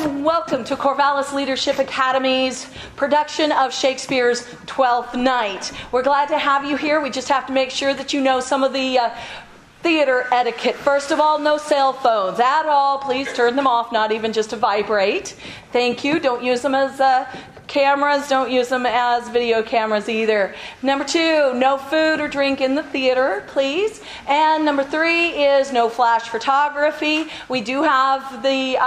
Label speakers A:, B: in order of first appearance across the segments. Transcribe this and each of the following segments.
A: and welcome to Corvallis Leadership Academy's production of Shakespeare's Twelfth Night. We're glad to have you here. We just have to make sure that you know some of the theater etiquette. First of all, no cell phones at all. Please turn them off, not even just to vibrate. Thank you. Don't use them as cameras. Don't use them as video cameras either. Number 2, no food or drink in the theater, please. And number 3 is no flash photography. We do have the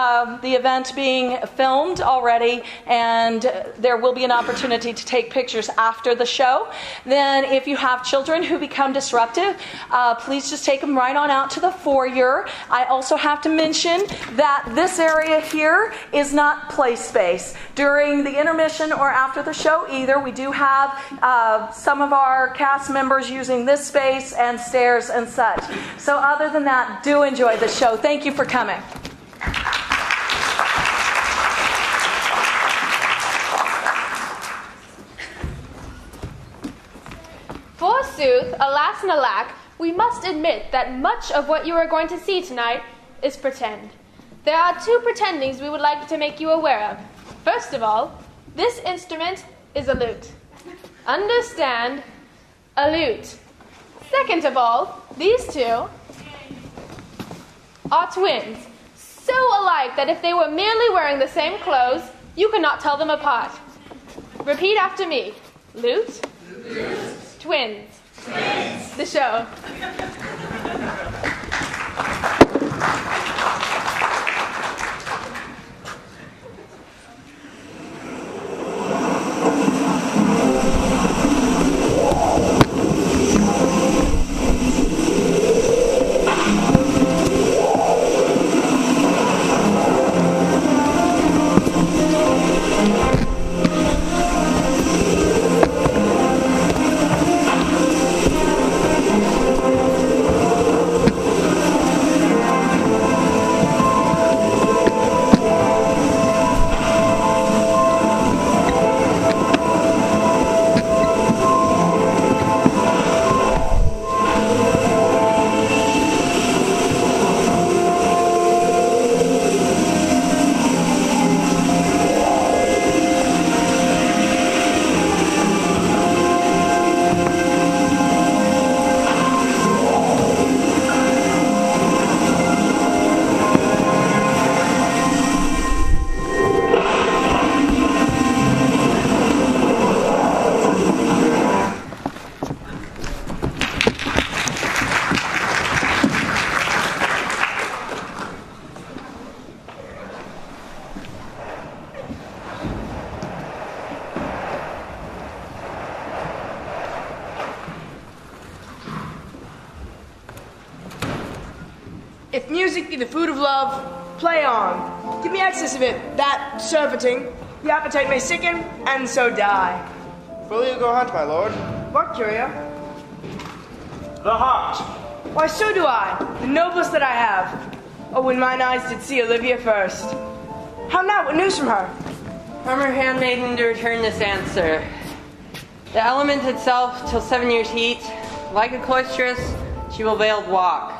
A: event being filmed already, and there will be an opportunity to take pictures after the show. Then if you have children who become disruptive, please just take them right on out to the foyer. I also have to mention that this area here is not play space. During the intermission or after the show either, we do have some of our cast members using this space and stairs and such. So other than that, do enjoy the show. Thank you for coming.
B: Forsooth, alas and alack, we must admit that much of what you are going to see tonight is pretend. There are 2 pretendings we would like to make you aware of. First of all, this instrument is a lute. Understand? A lute. Second of all, these 2 are twins, so alike that if they were merely wearing the same clothes, you could not tell them apart. Repeat after me. Lute. Lute. Twins. Twins. The show.
C: If music be the food of love, play on. Give me excess of it, that surfeiting. The appetite may sicken, and so die.
D: Will you go hunt, my lord?
C: What, Curio?
D: The hart.
C: Why, so do I, the noblest that I have. Oh, when mine eyes did see Olivia first. How now, what news from her?
E: From her handmaiden to return this answer. The element itself, till 7 years' heat, like a cloistress, she will veiled walk.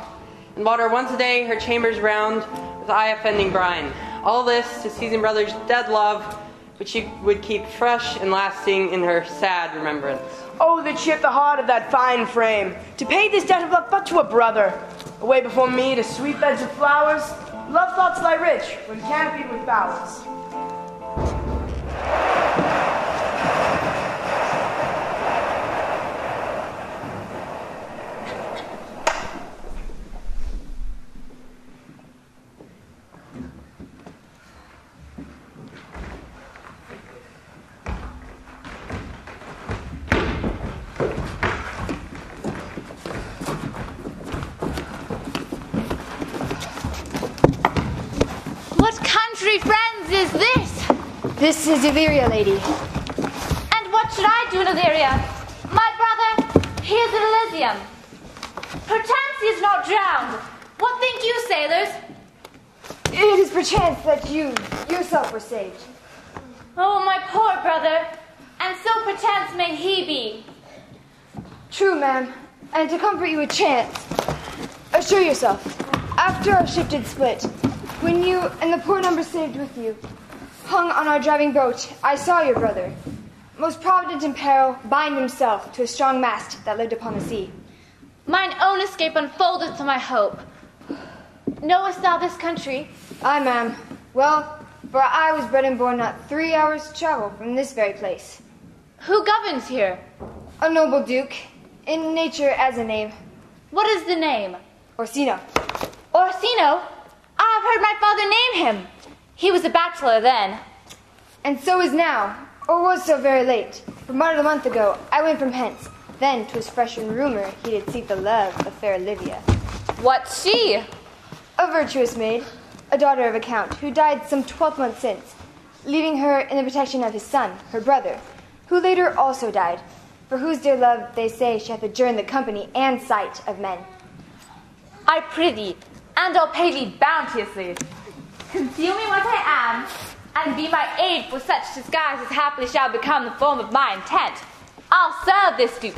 E: And water once a day her chambers round with eye-offending brine. All this to season brother's dead love, which she would keep fresh and lasting in her sad remembrance.
C: Oh, that she at the heart of that fine frame, to pay this debt of love but to a brother. Away before me to sweet beds of flowers, love thoughts lie rich when canopied with bowers.
F: Friends, is this?
G: This is Illyria, lady.
F: And what should I do in Illyria? My brother, he is in Elysium. Perchance he is not drowned. What think you, sailors?
G: It is perchance that you yourself were saved.
F: Oh, my poor brother, and so perchance may he be.
G: True, ma'am, and to comfort you a chance, assure yourself, after our ship did split, When you and the poor number saved with you hung on our driving boat, I saw your brother, most provident in peril, bind himself to a strong mast that lived upon the sea.
F: Mine own escape unfoldeth to my hope. Knowest thou this country?
G: Aye, ma'am. Well, for I was bred and born not 3 hours' travel from this very place.
F: Who governs here?
G: A noble duke, in nature as a name.
F: What is the name?
G: Orsino.
F: Orsino? I have heard my father name him. He was a bachelor then.
G: And so is now, or was so very late. For but a month ago, I went from hence. Then 'twas fresh in rumor he did seek the love of fair Olivia.
F: What's she?
G: A virtuous maid, a daughter of a count, who died some 12 months since, leaving her in the protection of his son, her brother, who later also died, for whose dear love, they say, she hath adjourned the company and sight of men.
F: I prithee, and I'll pay thee bounteously. Conceal me what I am, and be my aid for such disguise as haply shall become the form of my intent. I'll serve this duke.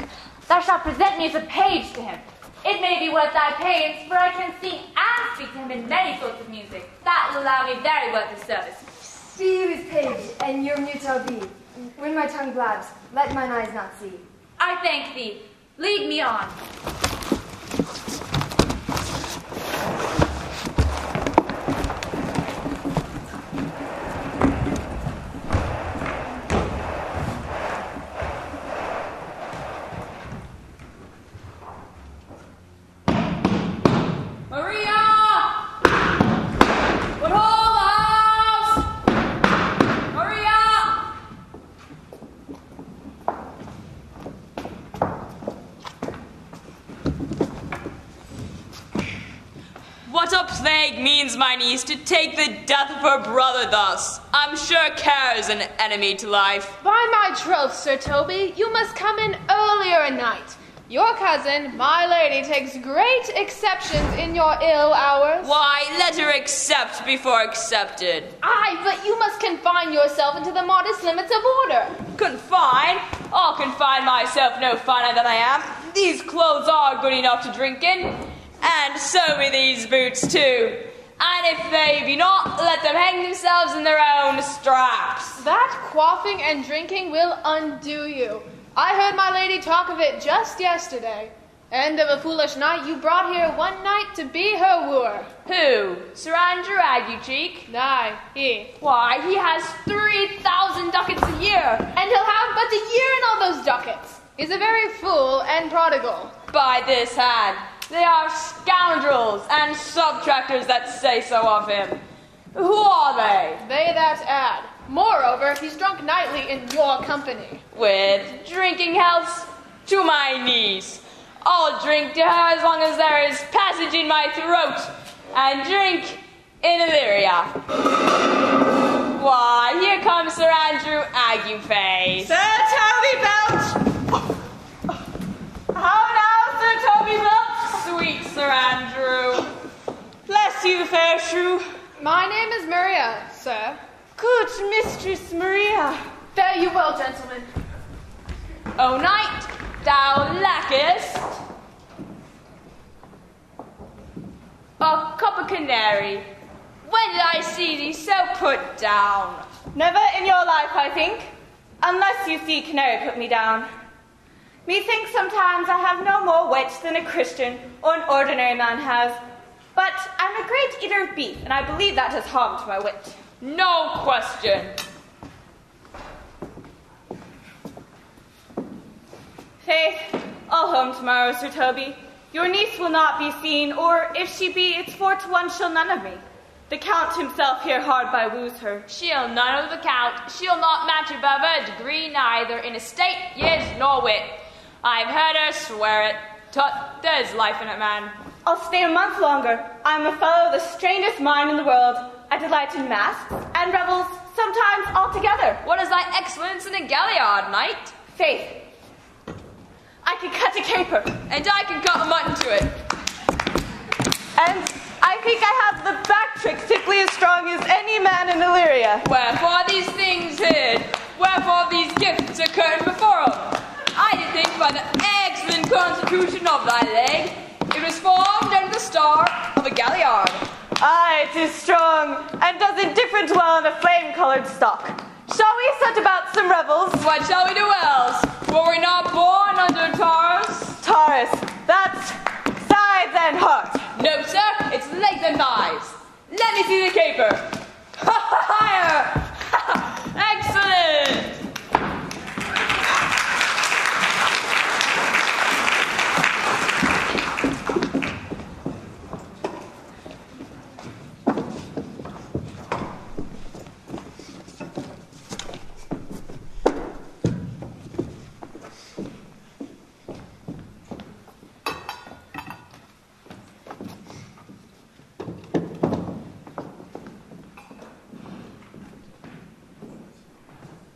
F: Thou shalt present me as a page to him. It may be worth thy pains, for I can sing and speak to him in many sorts of music. That will allow me very worth his service.
G: Be you his page, and your mute I'll be. When my tongue blabs, let mine eyes not see.
F: I thank thee. Lead me on.
H: Means my niece to take the death of her brother thus. I'm sure care is an enemy to life.
B: By my troth, Sir Toby, you must come in earlier a night. Your cousin, my lady, takes great exceptions in your ill hours.
H: Why, let her accept before accepted.
B: Aye, but you must confine yourself into the modest limits of order.
H: Confine? I'll confine myself no finer than I am. These clothes are good enough to drink in, and so be these boots too. And if they be not, let them hang themselves in their own straps.
B: That quaffing and drinking will undo you. I heard my lady talk of it just yesterday. And of a foolish knight you brought here one night to be her wooer.
H: Who? Sir Andrew Aguecheek?
B: Nay, he.
H: Why, he has 3,000 ducats a year.
B: And he'll have but a year in all those ducats. He's a very fool and prodigal.
H: By this hand, they are scoundrels and subtractors that say so of him. Who are they?
B: They that add. Moreover, he's drunk nightly in your company.
H: With drinking healths to my niece. I'll drink to her as long as there is passage in my throat, and drink in Illyria. Why, here comes Sir Andrew Agueface.
E: Sir Toby Belch! How now, Sir Toby Belch?
H: Sweet Sir Andrew.
E: Bless you, fair shrew.
B: My name is Maria, sir.
E: Good Mistress Maria.
B: Fare you well, gentlemen.
H: O knight, thou lackest a cup of canary. When did I see thee so put down?
E: Never in your life, I think, unless you see canary put me down. Methinks sometimes I have no more wit than a Christian or an ordinary man has. But I'm a great eater of beef, and I believe that has harmed my wit.
H: No question.
E: Faith, I'll home tomorrow, Sir Toby. Your niece will not be seen, or if she be, it's 4 to 1 she'll none of me. The Count himself here hard by woos her.
H: She'll none of the Count. She'll not match above her degree neither in estate, years, nor wit. I've heard her swear it. Tut, there's life in it, man.
E: I'll stay a month longer. I'm a fellow of the strangest mind in the world. I delight in masks and revels, sometimes altogether.
H: What is thy excellence in a galliard, knight?
E: Faith, I can cut a caper.
H: And I can cut a mutton to it.
E: And I think I have the back trick sickly as strong as any man in Illyria.
H: Wherefore these things hid? Wherefore these gifts are curtained before 'em? I did think by the excellent constitution of thy leg, it was formed under the star of a galliard.
I: Aye, 'tis strong, and does indifferent well in a flame-colored stock. Shall we set about some revels?
H: What shall we do else? Were we not born under Taurus?
I: Taurus, that's sides and heart.
H: No, sir, it's legs and thighs. Let me see the caper. Higher! Excellent!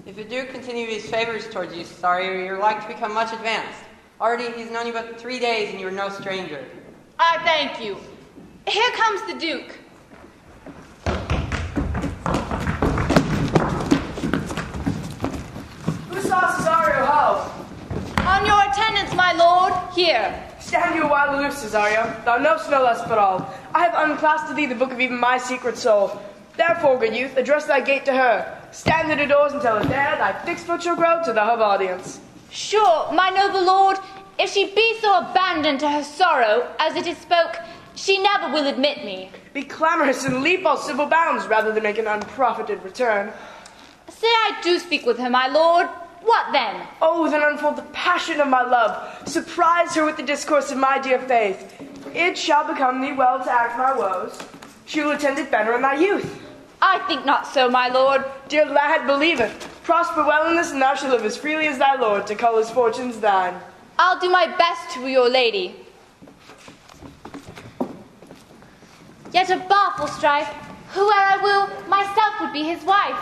E: If the Duke continue his favors towards you, Cesario, you're like to become much advanced. Already he's known you but 3 days, and you are no stranger.
B: I thank you. Here comes the Duke.
C: Who saw Cesario ho?
B: On your attendance, my lord, here.
C: Stand you a while aloof, Cesario. Thou knowst no less but all. I have unclasped to thee the book of even my secret soul. Therefore, good youth, address thy gate to her. Stand at her doors until there thy fixed foot shall grow to the hub audience.
F: Sure, my noble lord, if she be so abandoned to her sorrow, as it is spoke, she never will admit me.
C: Be clamorous and leap all civil bounds, rather than make an unprofited return.
F: Say I do speak with her, my lord. What then?
C: Oh, then unfold the passion of my love. Surprise her with the discourse of my dear faith. It shall become thee well to act my woes. She will attend it better in thy youth.
F: I think not so, my lord.
C: Dear lad, believe it. Prosper well in this, and thou shalt live as freely as thy lord, to call his fortunes thine.
F: I'll do my best to your lady. Yet a baleful strife, whoe'er I will, myself would be his wife.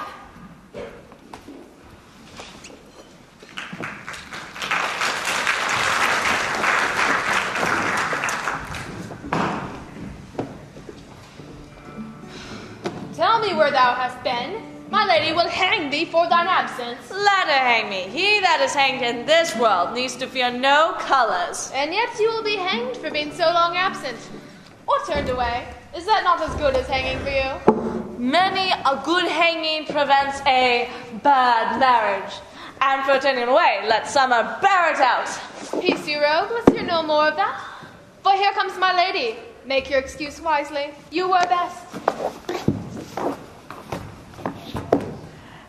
B: Tell me where thou hast been. My lady will hang thee for thine absence.
A: Let her hang me. He that is hanged in this world needs to fear no colors.
B: And yet you will be hanged for being so long absent. Or turned away. Is that not as good as hanging for you?
A: Many a good hanging prevents a bad marriage. And for turning away, let summer bear it out.
B: Peace, you rogue. Let's hear no more of that. For here comes my lady. Make your excuse wisely. You were best.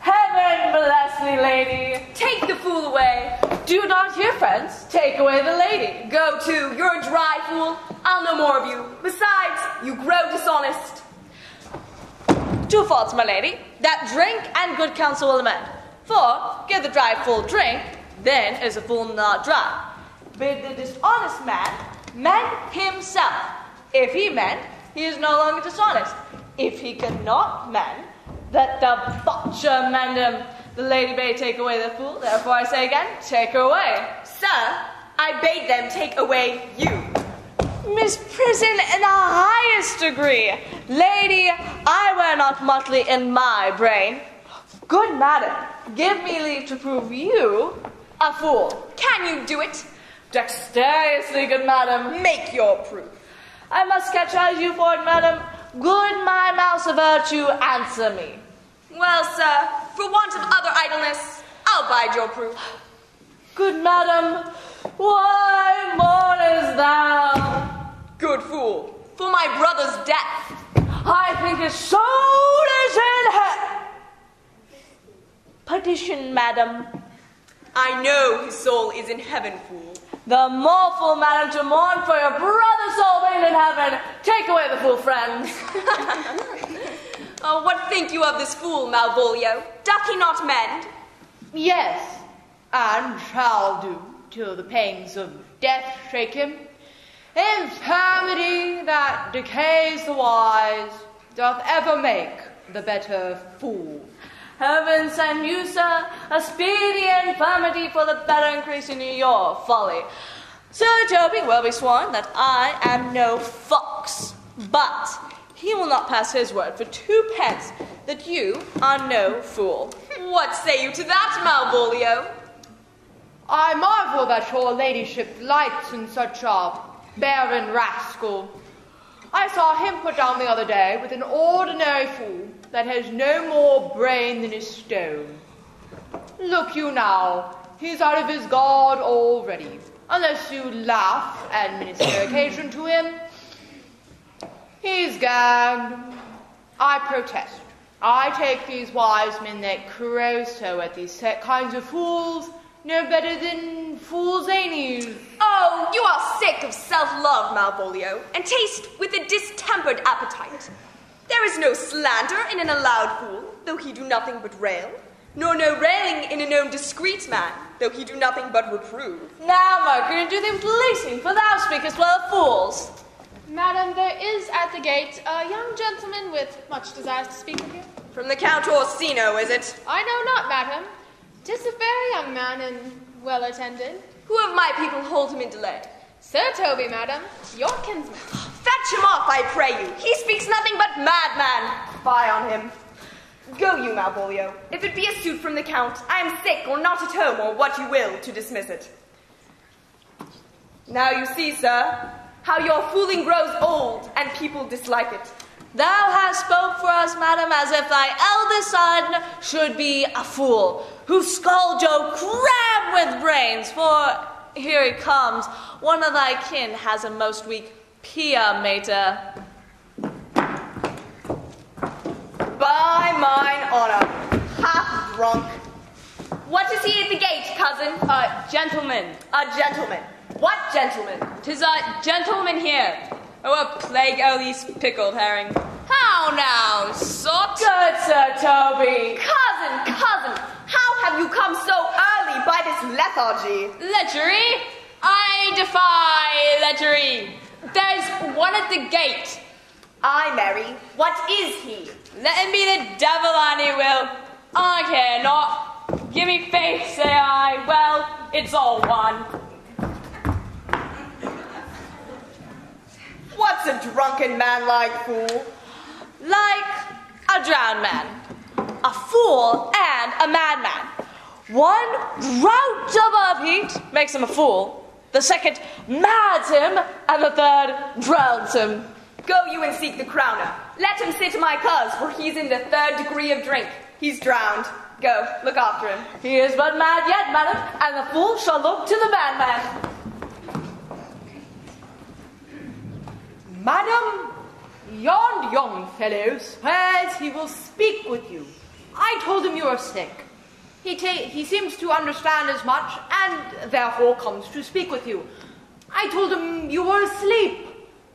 A: Heaven bless thee, lady. Take the fool away. Do not hear, friends. Take away the lady.
H: Go to, you're a dry fool. I'll no more of you. Besides, you grow dishonest.
A: 2 faults, my lady, that drink and good counsel will amend. For, give the dry fool drink, then is the fool not dry. Bid the dishonest man mend himself. If he mend, he is no longer dishonest. If he cannot mend, let the butcher mend him. The lady may take away the fool, therefore I say again, take her away.
H: Sir, I bade them take away you.
A: Misprison in the highest degree. Lady, I wear not motley in my brain. Good madam, give me leave to prove you a fool.
H: Can you do it?
A: Dexterously, good madam.
H: Make your proof.
A: I must catch as you for it, madam. Good my mouse of virtue, answer me.
H: Well, sir, for want of other idleness, I'll bide your proof.
A: Good madam, why mournest thou?
H: Good fool, for my brother's death.
A: I think his soul is in hell. Petition, madam.
H: I know his soul is in heaven, fool.
A: The more fool, madam, to mourn for your brother's soul being in heaven. Take away the fool, friends.
H: Oh, what think you of this fool, Malvolio? Doth he not mend?
J: Yes, and shall do, till the pangs of death shake him. Infirmity that decays the wise doth ever make the better fool.
A: Heaven send you, sir, a speedy infirmity for the better increase in your folly. Sir Toby will be sworn that I am no fox, but he will not pass his word for 2 pence that you are no fool.
H: What say you to that, Malvolio?
J: I marvel that your ladyship delights in such a barren rascal. I saw him put down the other day with an ordinary fool that has no more brain than a stone. Look you now, he's out of his guard already, unless you laugh and minister occasion to him. He's gagged. I protest. I take these wise men that crow so at these set kinds of fools no better than fools' zanies.
I: Oh, you are sick of self-love, Malvolio, and taste with a distempered appetite. There is no slander in an allowed fool, though he do nothing but rail, nor no railing in a known discreet man, though he do nothing but reprove.
A: Now, Mercury, do them policing, for thou speakest well of fools.
B: Madam, there is at the gate a young gentleman with much desires to speak with you.
I: From the Count Orsino, is it?
B: I know not, madam. 'Tis a very young man and well attended.
I: Who of my people hold him in delay?
B: Sir Toby, madam, your kinsman.
I: Fetch him off, I pray you. He speaks nothing but madman. Fie on him. Go you, Malvolio. If it be a suit from the Count, I am sick or not at home, or what you will, to dismiss it. Now you see, sir, how your fooling grows old, and people dislike it.
A: Thou hast spoke for us, madam, as if thy eldest son should be a fool, whose skull Joe crammed with brains, for here he comes. One of thy kin has a most weak pia mater.
I: By mine honor, half drunk. What is he at the gate, cousin?
H: A gentleman.
I: A gentleman. What gentleman?
H: 'Tis a gentleman here. Oh, a plague o' these pickled herring.
I: How now, sot?
A: Good Sir Toby.
I: Cousin, how have you come so early by this lethargy?
H: Lechery? I defy lechery. There's one at the gate.
I: Ay, Mary, what is he?
H: Let him be the devil an he will. I care not. Give me faith, say I. Well, it's all one.
I: What's a drunken man-like fool?
A: Like a drowned man, a fool, and a madman. One rout above heat makes him a fool, the second mads him, and the third drowns him.
I: Go you and seek the crowner. Let him sit to my cuz, for he's in the 3rd degree of drink. He's drowned. Go, look after him.
A: He is but mad yet, madam, and the fool shall look to the madman.
J: Madam, yon young fellow swears he will speak with you. I told him you are sick. He seems to understand as much, and therefore comes to speak with you. I told him you were asleep.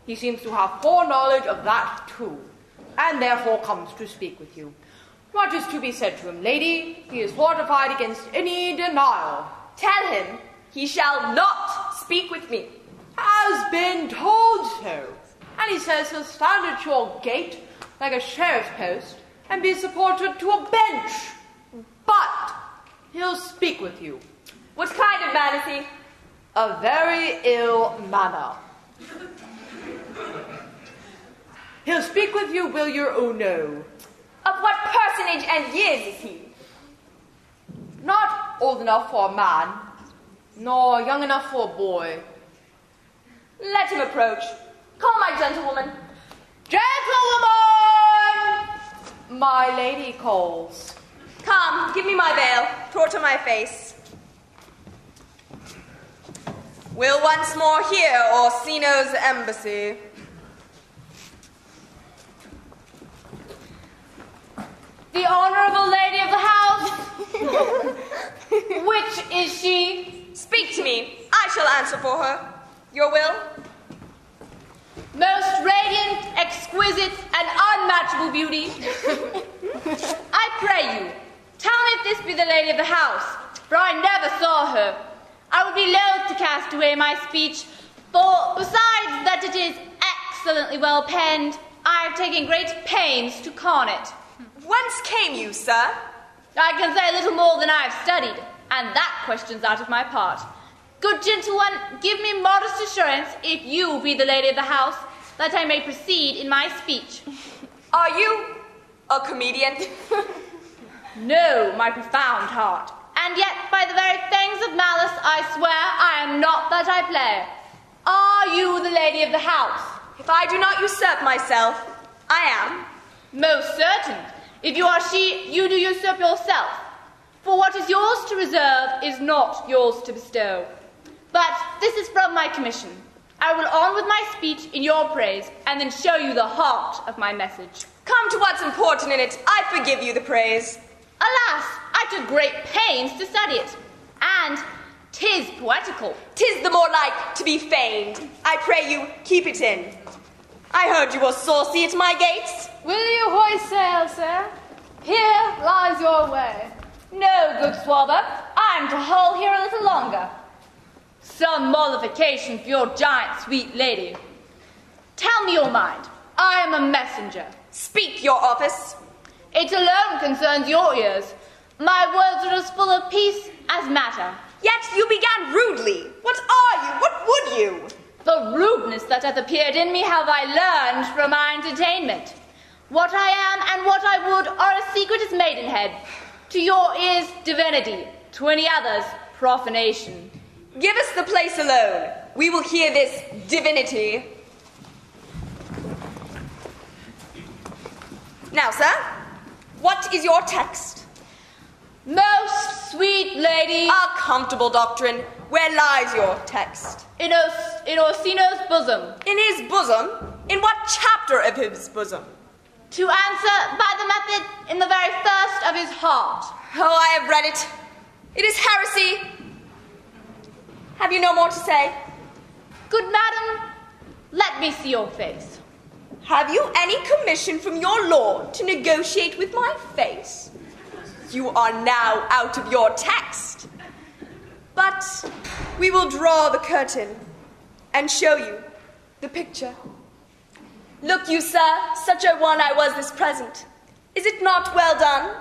J: He seems to have foreknowledge of that too, and therefore comes to speak with you. What is to be said to him, lady? He is fortified against any denial.
I: Tell him he shall not speak with me.
J: Has been told so. And he says he'll stand at your gate like a sheriff's post and be supported to a bench. But he'll speak with you.
I: What kind of man is he?
J: A very ill manner. He'll speak with you, will you or no?
I: Of what personage and years is he?
J: Not old enough for a man, nor young enough for a boy.
I: Let him approach. Call my gentlewoman.
J: Gentlewoman! My lady calls.
I: Come, give me my veil. Throw it to my face. We'll once more hear Orsino's embassy.
B: The honorable lady of the house. Which is she?
I: Speak to me. I shall answer for her. Your will?
B: Most radiant, exquisite, and unmatchable beauty. I pray you, tell me if this be the lady of the house, for I never saw her. I would be loath to cast away my speech, for besides that it is excellently well penned, I have taken great pains to con it.
I: Whence came you, sir?
B: I can say little more than I have studied, and that question's out of my part. Good gentle one, give me modest assurance, if you be the lady of the house, that I may proceed in my speech.
I: Are you a comedian?
B: No, my profound heart. And yet, by the very fangs of malice, I swear I am not that I play. Are you the lady of the house?
I: If I do not usurp myself, I am.
B: Most certain. If you are she, you do usurp yourself. For what is yours to reserve is not yours to bestow. But this is from my commission. I will on with my speech in your praise, and then show you the heart of my message.
I: Come to what's important in it. I forgive you the praise.
B: Alas, I took great pains to study it, and 'tis poetical.
I: 'Tis the more like to be feigned. I pray you, keep it in. I heard you were saucy at my gates.
B: Will you hoist sail, sir? Here lies your way. No, good swabber, I'm to hull here a little longer. Some mollification for your giant sweet lady. Tell me your mind. I am a messenger.
I: Speak your office.
B: It alone concerns your ears. My words are as full of peace as matter.
I: Yet you began rudely. What are you? What would you?
B: The rudeness that hath appeared in me have I learned from my entertainment. What I am and what I would are as secret as maidenhead. To your ears, divinity. To any others, profanation.
I: Give us the place alone. We will hear this divinity. Now, sir, what is your text?
B: Most sweet lady.
I: A comfortable doctrine. Where lies your text?
B: In Orsino's bosom.
I: In his bosom? In what chapter of his bosom?
B: To answer by the method in the very first of his heart.
I: Oh, I have read it. It is heresy. Have you no more to say?
B: Good madam, let me see your face.
I: Have you any commission from your lord to negotiate with my face? You are now out of your text. But we will draw the curtain and show you the picture. Look you, sir, such a one I was this present. Is it not well done?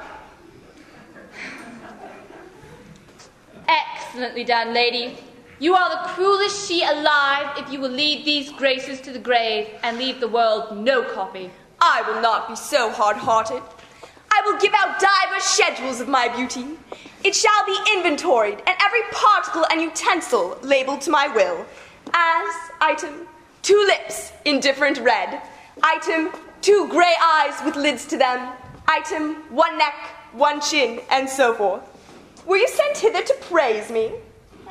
B: Excellently done, lady. You are the cruelest she alive if you will lead these graces to the grave and leave the world no copy.
I: I will not be so hard-hearted. I will give out divers schedules of my beauty. It shall be inventoried, and every particle and utensil labeled to my will. As, item, 2 lips, indifferent red. Item, 2 gray eyes with lids to them. Item, 1 neck, 1 chin, and so forth. Were you sent hither to praise me?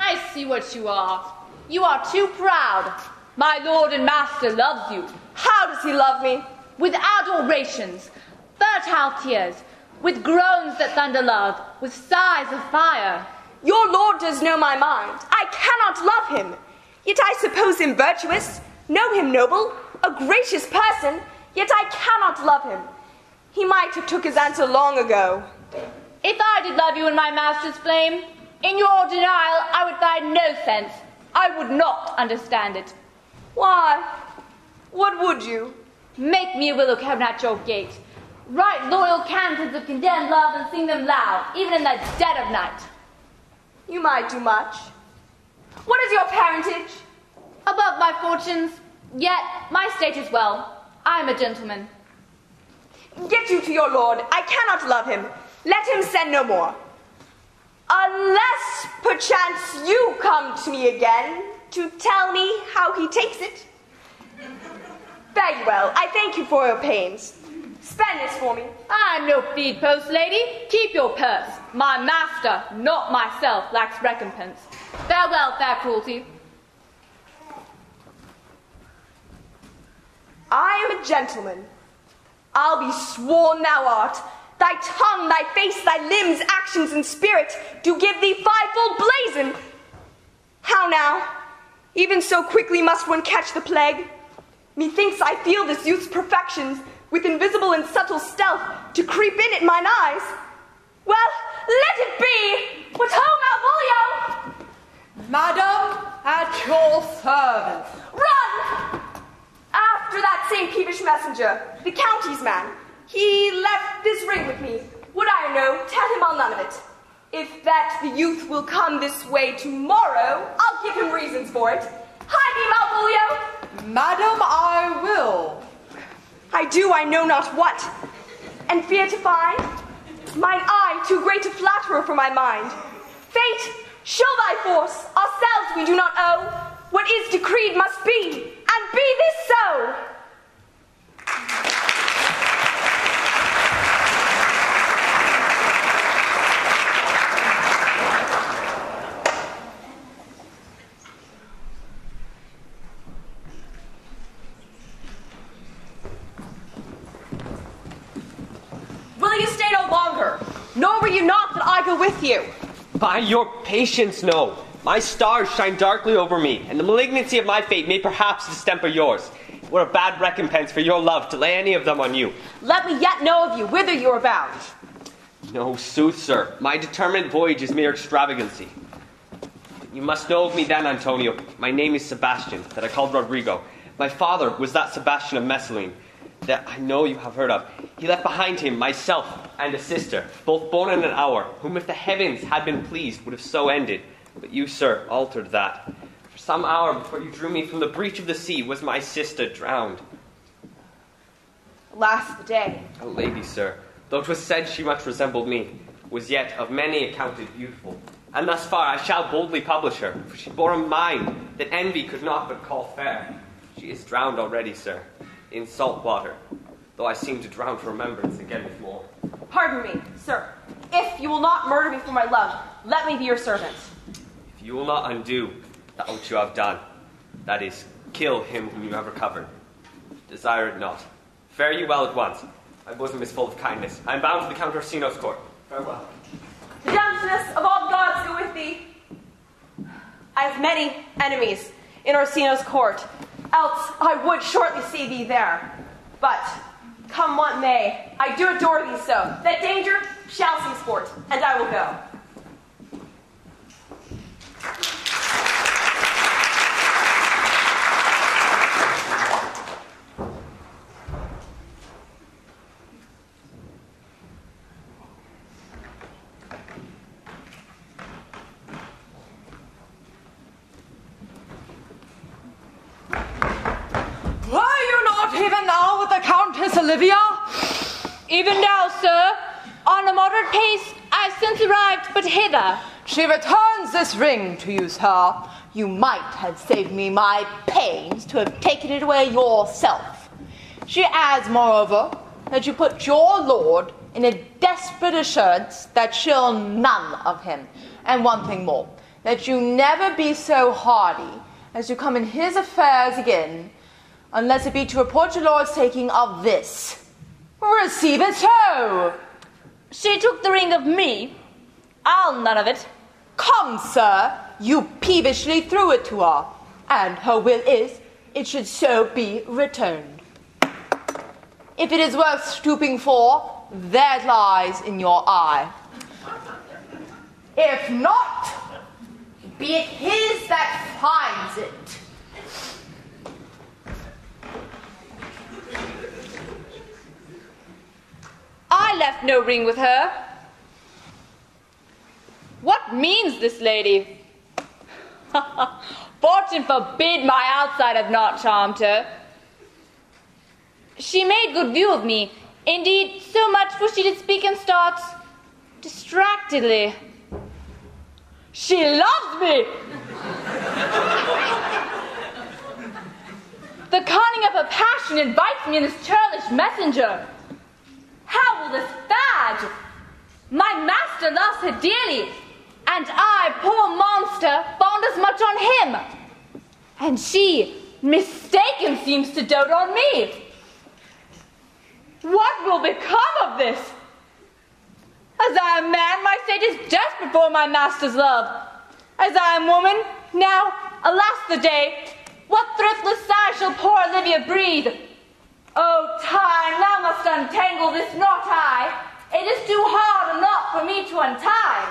B: I see what you are. You are too proud. My lord and master loves you.
I: How does he love me?
B: With adorations, fertile tears, with groans that thunder love, with sighs of fire.
I: Your lord does know my mind. I cannot love him. Yet I suppose him virtuous, know him noble, a gracious person, yet I cannot love him. He might have took his answer long ago.
B: If I did love you in my master's flame, in your denial I would find no sense. I would not understand it.
I: Why? What would you?
B: Make me a willow cabin at your gate. Write loyal canons of condemned love and sing them loud, even in the dead of night.
I: You might do much. What is your parentage?
B: Above my fortunes, yet my state is well. I am a gentleman.
I: Get you to your lord. I cannot love him. Let him send no more. Unless, perchance, you come to me again to tell me how he takes it. Very well. I thank you for your pains. Spend this for me.
B: I'm no feed post, lady. Keep your purse. My master, not myself, lacks recompense. Farewell, fair cruelty.
I: I am a gentleman. I'll be sworn thou art. Thy tongue, thy face, thy limbs, actions, and spirit do give thee fivefold blazon. How now? Even so quickly must one catch the plague? Methinks I feel this youth's perfections with invisible and subtle stealth to creep in at mine eyes. Well, let it be! What ho, Malvolio!
J: Madam, at your service.
I: Run! After that same peevish messenger, the county's man. He left this ring with me. Would I know, tell him I'll none of it. If that the youth will come this way tomorrow, I'll give him reasons for it. Hide me, Malvolio!
J: Madam, I will.
I: I do I know not what, and fear to find mine eye too great a flatterer for my mind. Fate, show thy force, ourselves we do not owe. What is decreed must be, and be this so. Or were you not that I go with you?
K: By your patience, no. My stars shine darkly over me, and the malignancy of my fate may perhaps distemper yours. It were a bad recompense for your love to lay any of them on you.
I: Let me yet know of you, whither you are bound.
K: No, sooth, sir. My determined voyage is mere extravagancy. You must know of me then, Antonio. My name is Sebastian, that I called Rodrigo. My father was that Sebastian of Messalene, that I know you have heard of. He left behind him myself and a sister, both born in an hour, whom if the heavens had been pleased would have so ended. But you, sir, altered that. For some hour before you drew me from the breach of the sea was my sister drowned.
I: Alas, the day.
K: A lady, sir, though 'twas said she much resembled me, was yet of many accounted beautiful. And thus far I shall boldly publish her, for she bore a mind that envy could not but call fair. She is drowned already, sir, in salt water, though I seem to drown for remembrance again with more.
I: Pardon me, sir. If you will not murder me for my love, let me be your servant.
K: If you will not undo that which you have done, that is, kill him whom you have recovered, desire it not. Fare you well at once. My bosom is full of kindness. I am bound to the Count Orsino's court. Farewell.
I: The gentleness of all the gods go with thee. I have many enemies in Orsino's court, else I would shortly see thee there. But, come what may, I do adore thee so, that danger shall see sport, and I will go.
J: Even now with the Countess Olivia?
B: Even now, sir, on a moderate pace, I've since arrived but hither.
J: She returns this ring to you, sir. You might have saved me my pains to have taken it away yourself. She adds, moreover, that you put your lord in a desperate assurance that she'll none of him. And one thing more, that you never be so hardy as to come in his affairs again, unless it be to report your lord's taking of this. Receive it so.
B: She took the ring of me. I'll none of it.
J: Come, sir, you peevishly threw it to her, and her will is it should so be returned. If it is worth stooping for, that lies in your eye. If not, be it his that finds it.
B: I left no ring with her. What means this lady? Fortune forbid my outside have not charmed her. She made good view of me. Indeed, so much for she did speak and start distractedly. She loves me! The cunning of her passion invites me in this churlish messenger. How will this badge? My master loves her dearly, and I, poor monster, fond as much on him. And she, mistaken, seems to dote on me. What will become of this? As I am man, my state is desperate for my master's love. As I am woman, now, alas the day, what thriftless sigh shall poor Olivia breathe? Oh, time, thou must untangle this knot I. It is too hard a knot for me to untie.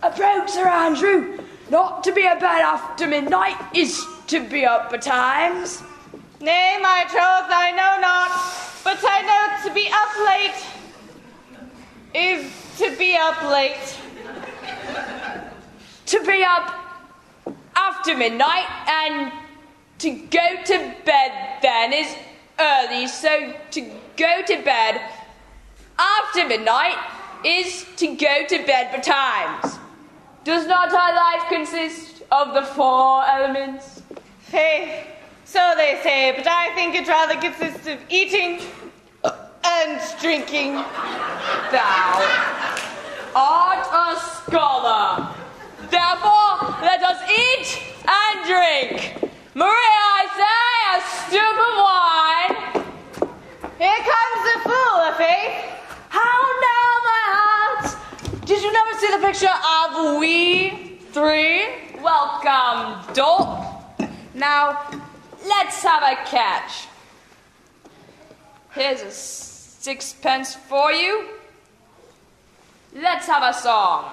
C: Approach, Sir Andrew. Not to be a bed after midnight is to be up betimes.
E: Nay, my troth, I know not, but I know to be up late is to be up late.
C: To be up after midnight and to go to bed then is early, so to go to bed after midnight is to go to bed betimes. Does not our life consist of the four elements?
E: Faith, So they say, but I think it rather consists of eating and drinking.
H: Thou art a scholar. Therefore, let us eat and drink. Maria, I say, a stoup of wine.
E: Here comes the fool, a faith.
A: How now, my heart? Did you never see the picture of we three?
H: Welcome, dolt. Now, let's have a catch. Here's a 6 for you. Let's have a song.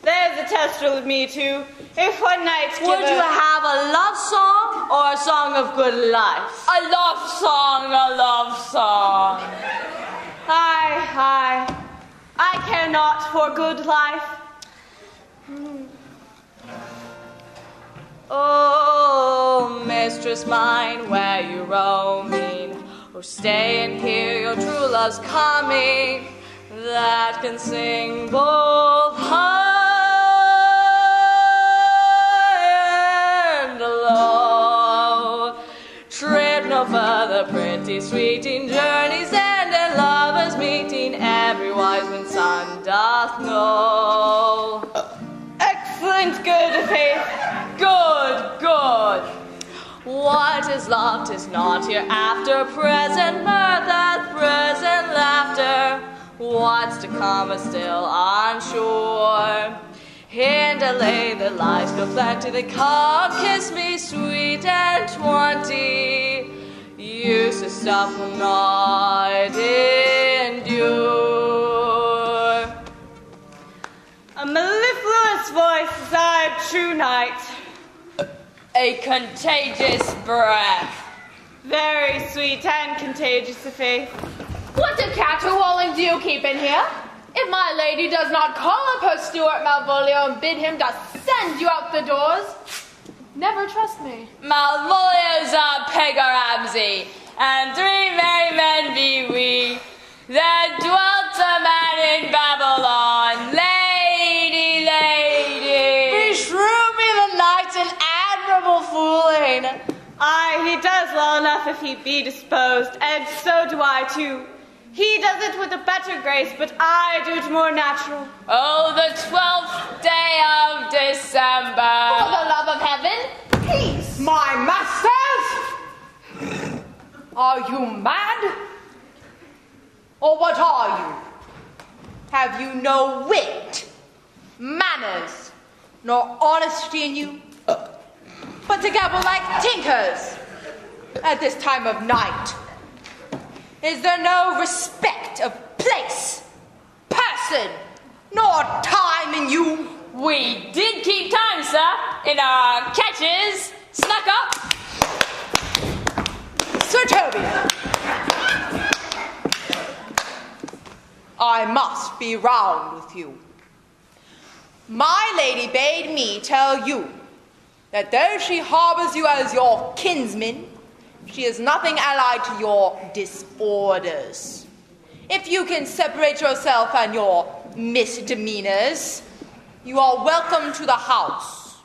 E: There's a tester with me too. If one night's
A: Would you have a love song or a song of good life?
H: A love song, a love song.
E: Aye. I care not for good life.
A: Oh, mistress mine, where you roaming? Oh, stay and hear your true love's coming, that can sing both high and low. Trip no further, pretty sweeting journeys end, and lovers meeting every wise man's son doth know.
E: Excellent, good faith.
A: Good. What is love? 'Tis not hereafter, present mirth and present laughter. What's to come is still unsure. In delay the lies go plenty, they come kiss me sweet and 20. Useless stuff will not endure.
E: A mellifluous voice is thy true knight.
H: A contagious breath.
E: Very sweet and contagious, a faith.
B: What a caterwauling do you keep in here? If my lady does not call up her steward Malvolio and bid him to send you out the doors, never trust me.
H: Malvolio's a Pegaramsey, and 3 merry men be we. There dwelt a man in Babylon, lady.
A: Beshrew me the night and admirable fooling.
E: Aye, he does well enough if he be disposed, and so do I too. He does it with a better grace, but I do it more natural.
H: Oh, the 12th day of December.
B: For the love of heaven, peace.
J: My masters! Are you mad? Or what are you? Have you no wit, manners, nor honesty in you? But to gabble like tinkers at this time of night. Is there no respect of place, person, nor time in you?
H: We did keep time, sir, in our catches. Snuck up.
J: Sir Toby, I must be round with you. My lady bade me tell you that though she harbors you as your kinsman, she is nothing allied to your disorders. If you can separate yourself and your misdemeanors, you are welcome to the house.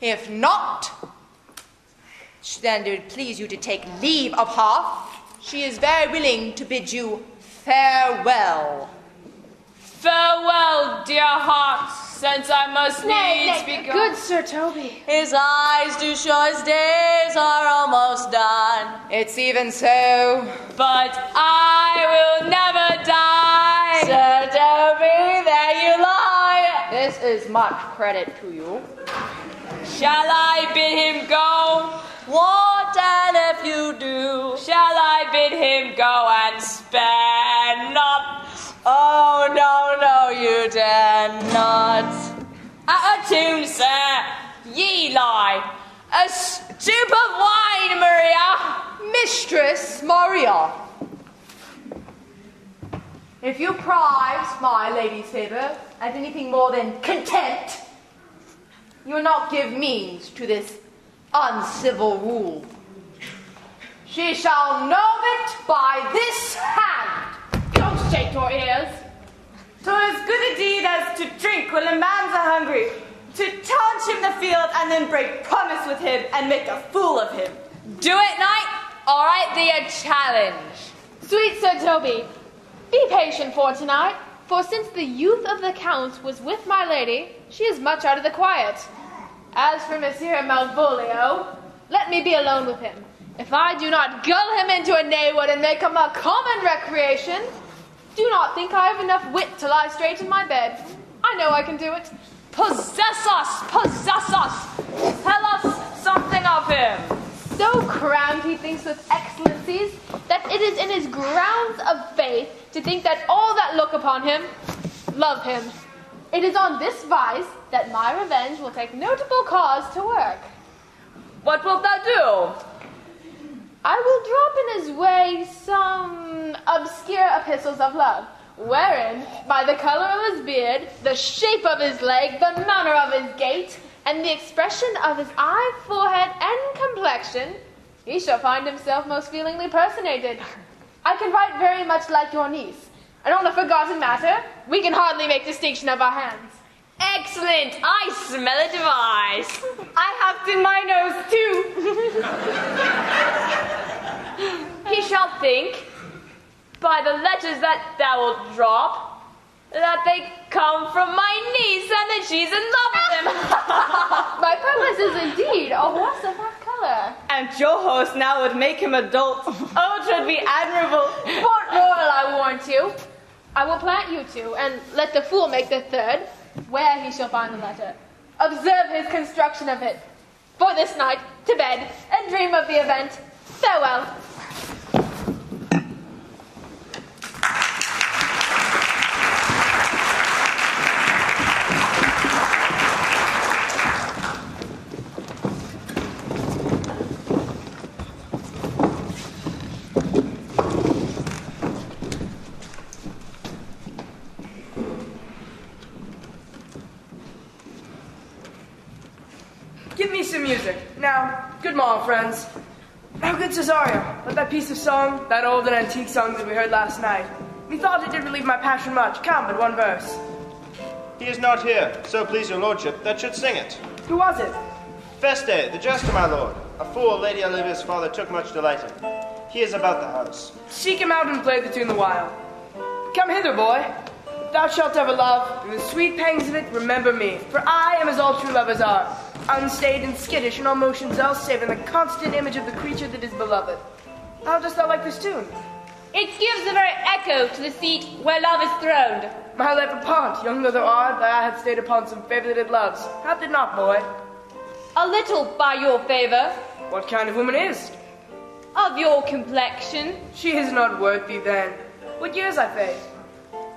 J: If not, then it would please you to take leave of her. She is very willing to bid you farewell.
H: Farewell, dear heart, since I must needs be gone.
B: Good Sir Toby.
A: His eyes do show his days are almost done.
J: It's even so.
H: But I will never die.
A: Sir Toby, there you lie.
J: This is much credit to you.
H: Shall I bid him go?
A: What and if you do?
H: Shall I bid him go and spare not?
A: Oh, no, you dare not.
H: At a tune, sir, ye lie. A stoup of wine, Maria.
J: Mistress Maria, if you prize my lady's favor as anything more than contempt, you will not give means to this uncivil rule. She shall know it by this hand.
B: Don't shake your ears.
E: So as good a deed as to drink when a man's a hungry, to taunt him the
H: field and then break promise with him and make a fool of him. Do it, knight? All right, the challenge.
B: Sweet Sir Toby, be patient for tonight, for since the youth of the Count was with my lady, she is much out of the quiet. As for Monsieur Malvolio, let me be alone with him. If I do not gull him into a neighwood and make him a common recreation, do not think I have enough wit to lie straight in my bed. I know I can do it.
H: Possess us! Possess us! Tell us something of him.
B: So crammed he thinks with excellencies that it is in his grounds of faith to think that all that look upon him love him. It is on this wise that my revenge will take notable cause to work.
H: What wilt thou do?
B: I will drop in his way some obscure epistles of love, wherein, by the color of his beard, the shape of his leg, the manner of his gait, and the expression of his eye, forehead, and complexion, he shall find himself most feelingly personated. I can write very much like your niece, and on a forgotten matter, we can hardly make distinction of our hands.
H: Excellent! I smell a device. I have it in my nose too. He shall think, by the letters that thou wilt drop, that they come from my niece and that she's in love with him.
B: My purpose is indeed a horse of that color.
H: And your horse now would make him adult. Oh, 'twould be admirable.
B: Port Royal, I warrant you. I will plant you two, and let the fool make the third, where he shall find the letter. Observe his construction of it. For this night, to bed, and dream of the event. Farewell.
C: Give me some music. Now, good morning, friends. Now, good Cesario, let that piece of song, that old and antique song that we heard last night, methought it did relieve my passion much. Come, but one verse.
D: He is not here, so please your lordship, that should sing it.
C: Who was it?
D: Feste, the jester, my lord. A fool Lady Olivia's father took much delight in. He is about the house.
C: Seek him out and play the tune the while. Come hither, boy. If thou shalt ever love, in the sweet pangs of it, remember me. For I am as all true lovers are, unstayed and skittish in all motions else, save in the constant image of the creature that is beloved. How dost thou like this tune?
H: It gives a very echo to the seat where love is throned.
C: My life apart, young though thou art, thy eye hath stayed upon some favorited loves. Hath it not, boy?
H: A little by your favor.
C: What kind of woman is?
H: Of your complexion.
C: She is not worth thee then. What years, I faith?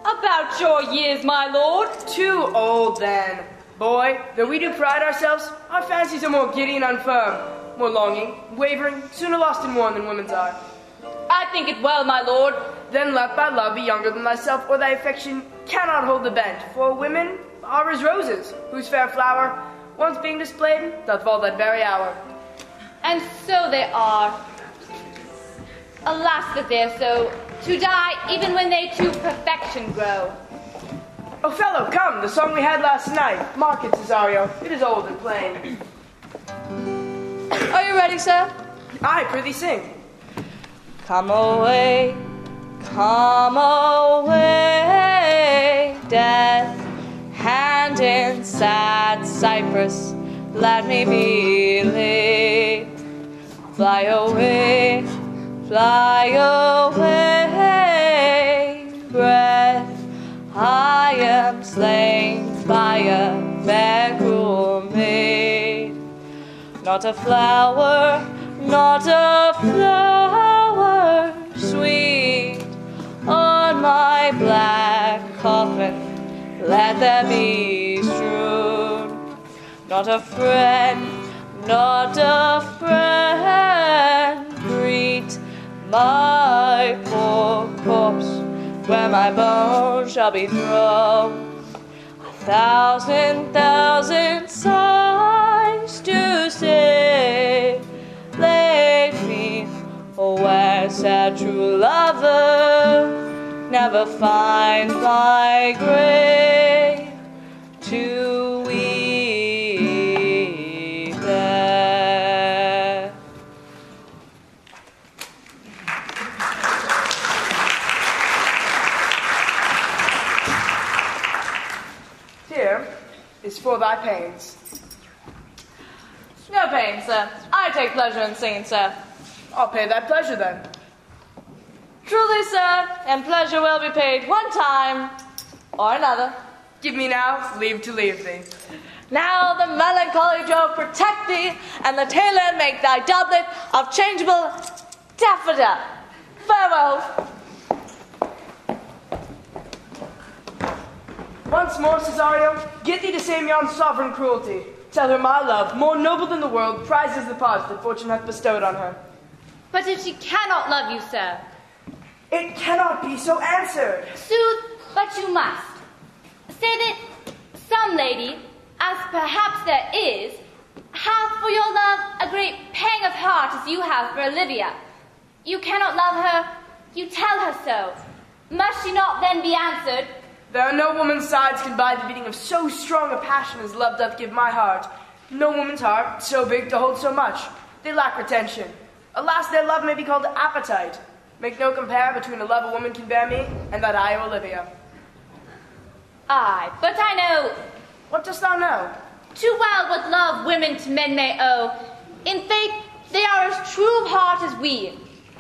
H: About your years, my lord.
C: Too old then. Boy, though we do pride ourselves, our fancies are more giddy and unfirm, more longing, wavering, sooner lost in one than women's are.
H: I think it well, my lord.
C: Then let thy love be younger than thyself, or thy affection cannot hold the bent. For women are as roses, whose fair flower, once being displayed, doth fall that very hour.
H: And so they are. Alas that they are so, to die even when they to perfection grow.
C: Othello, come, the song we had last night. Mark it, Cesario. It is old and plain.
A: Are you ready, sir?
C: Aye, prithee sing.
A: Come away, death, hand in sad cypress, let me be laid. Fly away, breath, I am slain by a fair cruel maid. Not a flower, sweet, on my black coffin, let there be strewn. Not a friend, greet my poor corpse, where my bones shall be thrown. 1,000 sighs to say, laid me, where sad true lover never find my grave to weep.
C: here is for thy pains.
H: No pain, sir. I take pleasure in singing, sir.
C: I'll pay thy pleasure then.
H: Truly, sir, and pleasure will be paid one time or another.
C: Give me now leave to leave thee.
H: Now the melancholy Jove protect thee, and the tailor make thy doublet of changeable taffeta. Farewell.
C: Once more, Cesario, get thee to Samion's sovereign cruelty. Tell her my love, more noble than the world, prizes the part that fortune hath bestowed on her.
F: But if she cannot love you, sir,
C: it cannot be so answered.
F: Sooth, but you must. Say that some lady, as perhaps there is, hath for your love a great pang of heart as you have for Olivia. You cannot love her, you tell her so. Must she not then be answered?
C: There are no woman's sides can buy the beating of so strong a passion as love doth give my heart. No woman's heart, so big to hold so much. They lack retention. Alas, their love may be called appetite. Make no compare between a love a woman can bear me and that I owe Olivia.
F: Aye, but I know.
C: What dost thou know?
F: Too well what love women to men may owe. In faith, they are as true of heart as we.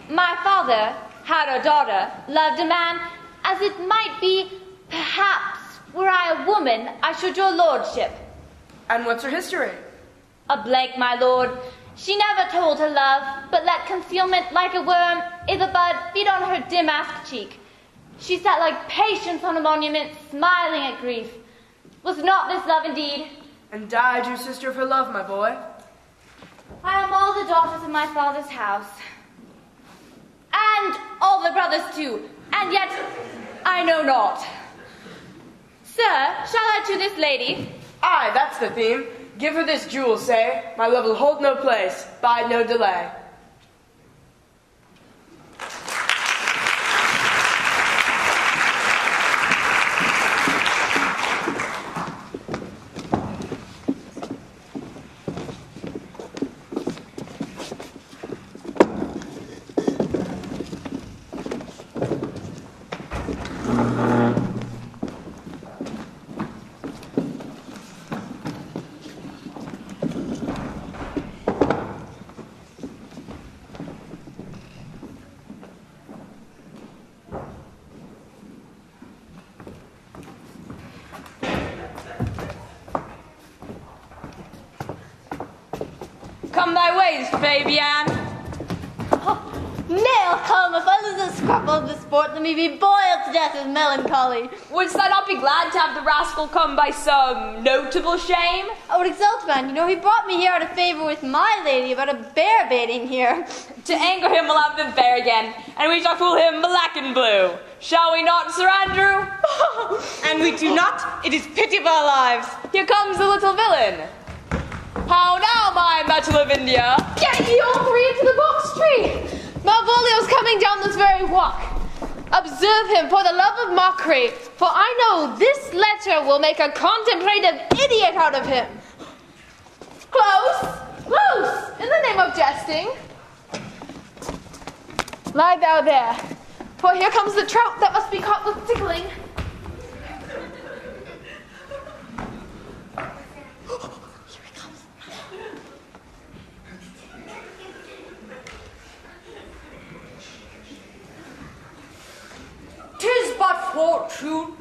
F: My father had a daughter, loved a man, as it might be, perhaps, were I a woman, I should your lordship.
C: And what's her history?
F: A blank, my lord. She never told her love, but let concealment like a worm, i' the bud, feed on her dim aft cheek. She sat like patience on a monument, smiling at grief. Was not this love indeed?
C: And died your sister for love, my boy?
F: I am all the daughters of my father's house. And all the brothers too, and yet I know not. Sir, shall I to this lady?
C: Aye, that's the theme. Give her this jewel, say. My love will hold no place, bide no delay.
H: Come thy ways, Fabian.
L: Nail come, if I lose a scruple of the sport, let me be boiled to death with melancholy.
H: Wouldst thou not be glad to have the rascal come by some notable shame?
L: I would exult, man. You know, he brought me here out of favor with my lady about a bear baiting here.
H: To anger him, we'll have the bear again, and we shall fool him black and blue. Shall we not, Sir Andrew?
E: And we do not, it is pity of our lives.
H: Here comes the little villain. How now, my metal of India?
B: Get ye all three into the box tree! Malvolio's coming down this very walk. Observe him for the love of mockery, for I know this letter will make a contemplative idiot out of him. Close, loose, in the name of jesting. Lie thou there, for here comes the trout that must be caught with tickling.
J: 'Tis but fortune,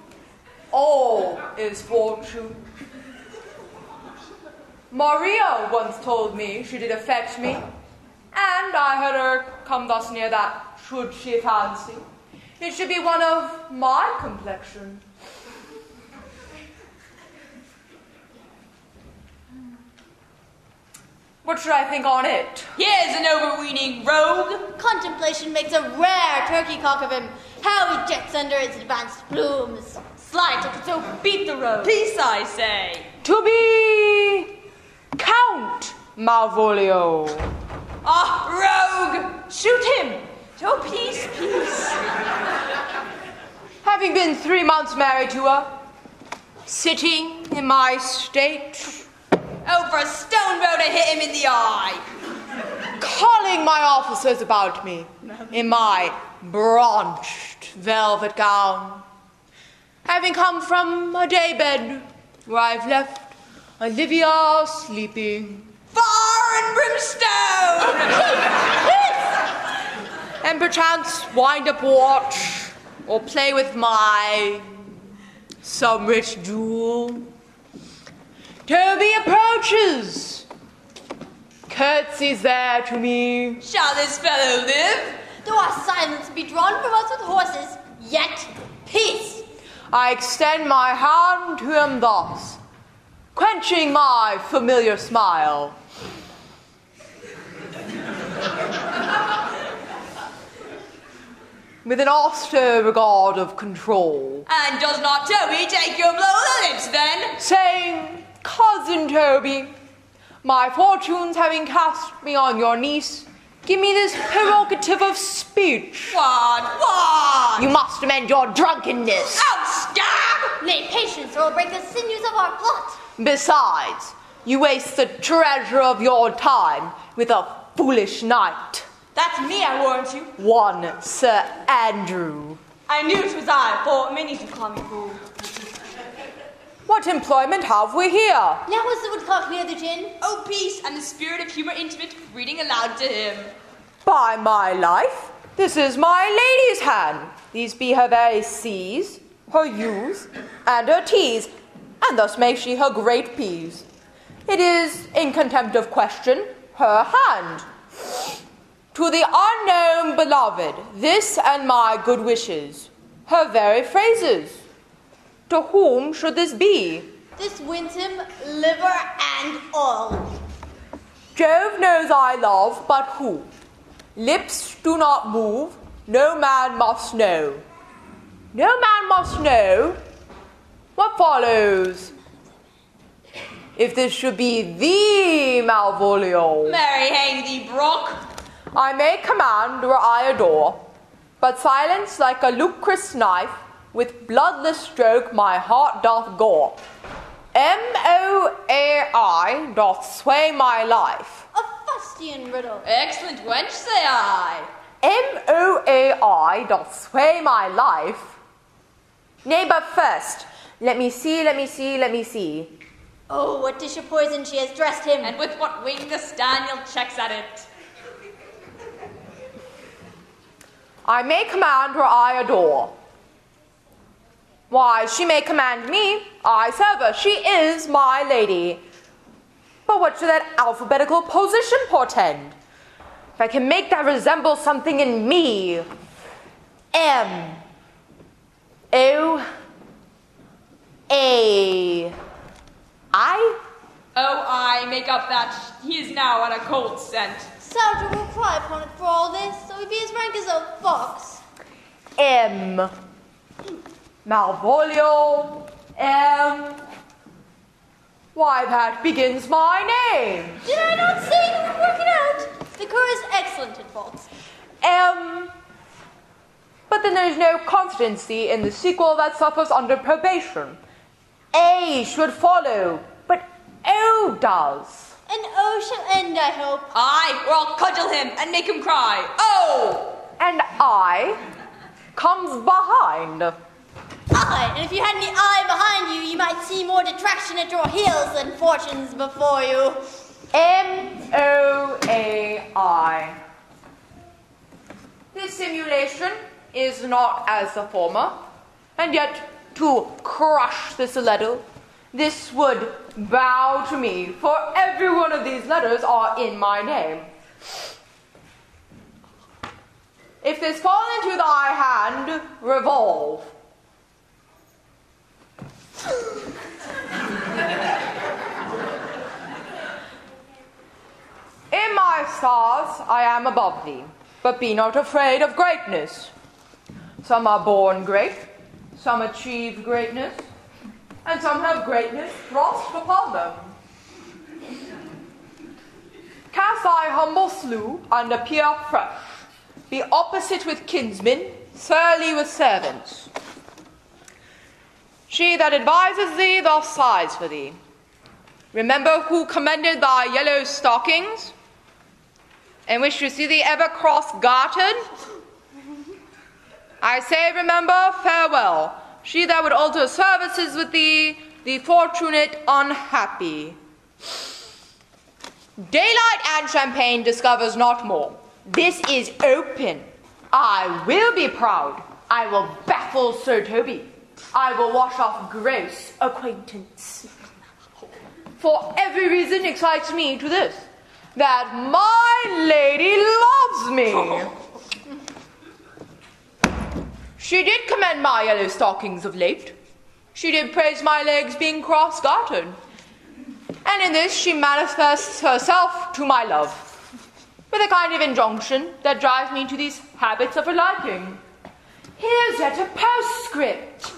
J: all is fortune. Maria once told me she did affect me, and I heard her come thus near that, should she fancy, it should be one of my complexion. What should I think on it?
H: Here's an overweening rogue.
L: Contemplation makes a rare turkey cock of him. How he jets under its advanced plumes. Slight, I could so beat the rogue.
H: Peace, I say.
J: To be Count Malvolio.
H: Ah, rogue! Shoot him! Oh, peace, peace.
J: Having been 3 months married to her, sitting in my state,
H: Over a stone road I hit him in the eye.
J: calling my officers about me in my branched velvet gown, having come from a daybed where I've left Olivia sleeping.
H: Fire and brimstone!
J: And perchance wind up watch, or play with some rich jewel. Toby approaches, curtsies there to me.
H: Shall this fellow live?
L: Though our silence be drawn from us with horses, yet peace.
J: I extend my hand to him thus, quenching my familiar smile. With an austere regard of control.
H: And does not Toby take your blow of the lips then?
J: Saying, Cousin Toby, my fortunes having cast me on your niece, give me this prerogative of speech.
H: What?
J: You must amend your drunkenness.
H: Oh, stab!
L: Nay, patience, or will break the sinews of our plot.
J: Besides, you waste the treasure of your time with a foolish knight.
H: That's me, I warrant you.
J: One Sir Andrew.
H: I knew it was I, for many you call me fool.
J: What employment have we here?
L: Now is the woodcock near the gin?
H: Oh, peace, and the spirit of humor intimate, reading aloud to him.
J: By my life, this is my lady's hand. These be her very C's, her U's, and her T's, and thus makes she her great P's. It is, in contempt of question, her hand. To the unknown beloved, this and my good wishes, her very phrases. To whom should this be?
L: This wins him liver and all.
J: Jove knows I love, but who? Lips do not move, no man must know. No man must know? What follows? If this should be the Malvolio.
H: Marry hang thee, Brock.
J: I may command where I adore, but silence like a lucrous knife, with bloodless stroke my heart doth gore. M-O-A-I doth sway my life.
L: A fustian riddle.
H: Excellent wench, say I.
J: M-O-A-I doth sway my life. Nay, but first, let me see.
L: Oh, what dish of poison she has dressed him.
H: And with what wing the Daniel checks at it.
J: I may command where I adore. Why, she may command me, I serve her, she is my lady. But what should that alphabetical position portend? If I can make that resemble something in me. M. O. A. I?
H: Oh, I make up that he is now on a cold scent.
L: Souter will cry upon it for all this, so he be as rank as a fox.
J: M. Malvolio. M. Why, that begins my name.
L: Did I not say you would work it out? The cur is excellent at faults.
J: M. But then there's no constancy in the sequel that suffers under probation. A should follow, but O does.
L: And O shall end, I hope.
H: Aye, or I'll cudgel him and make him cry. Oh!
J: And I comes behind.
L: Aye, and if you had any eye behind you, you might see more detraction at your heels than fortunes before you.
J: M-O-A-I. This simulation is not as the former, and yet to crush this letter, this would bow to me, for every one of these letters are in my name. If this fall into thy hand, revolve. In my stars I am above thee, but be not afraid of greatness. Some are born great, some achieve greatness, and some have greatness thrust upon them. Cast thy humble slough and appear fresh. Be opposite with kinsmen, surly with servants. She that advises thee thus sighs for thee. Remember who commended thy yellow stockings, and wish to see thee ever cross-gartered? I say, remember, farewell. She that would alter services with thee the fortunate unhappy. Daylight and champagne discovers not more. This is open. I will be proud. I will baffle Sir Toby. I will wash off gross acquaintance. For every reason excites me to this, that my lady loves me. She did commend my yellow stockings of late. She did praise my legs being cross-gartered. And in this she manifests herself to my love, with a kind of injunction that drives me to these habits of her liking. Here's yet a postscript.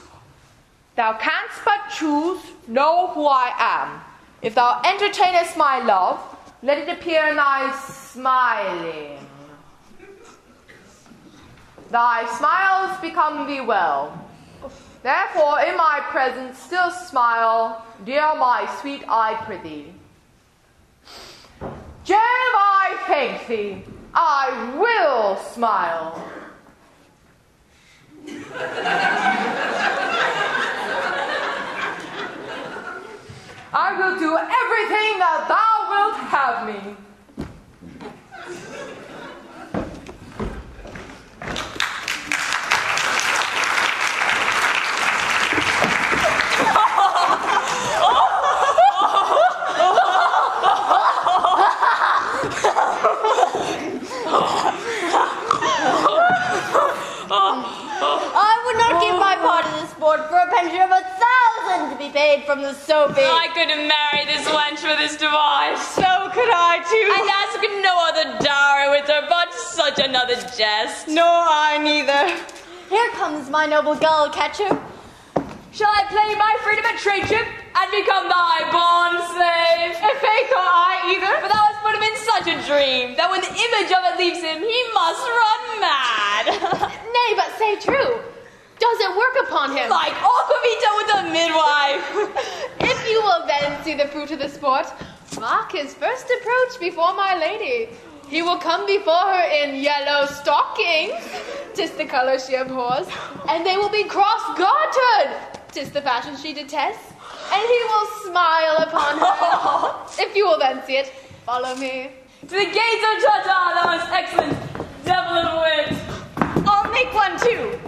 J: Thou canst but choose, know who I am. If thou entertainest my love, let it appear in thy smiling. Thy smiles become thee well. Therefore, in my presence still smile, dear my sweet, I prithee. Jove, I thank thee, I will smile. I will do everything that thou wilt have me.
L: I would not give my part of the sport for a pension of 1,000 to be paid from the soapy.
H: I couldn't marry this wench for this device.
A: So could I too.
H: I'd ask no other dowry with her, but such another jest.
A: Nor I neither.
L: Here comes my noble gull catcher.
H: Shall I play my freedom at trade-ship and become thy bond slave?
A: If faith or I either.
H: For thou hast put him in such a dream that when the image of it leaves him, he must run mad.
B: Nay, but say true. Does it work upon him?
H: Like Aquavita with a midwife.
B: If you will then see the fruit of the sport, mark his first approach before my lady. He will come before her in yellow stockings, 'tis the color she abhors, and they will be cross-gartered, 'tis the fashion she detests, and he will smile upon her. If you will then see it, follow me.
H: To the gates of Tata, thou most excellent devil of wit.
A: I'll make one too.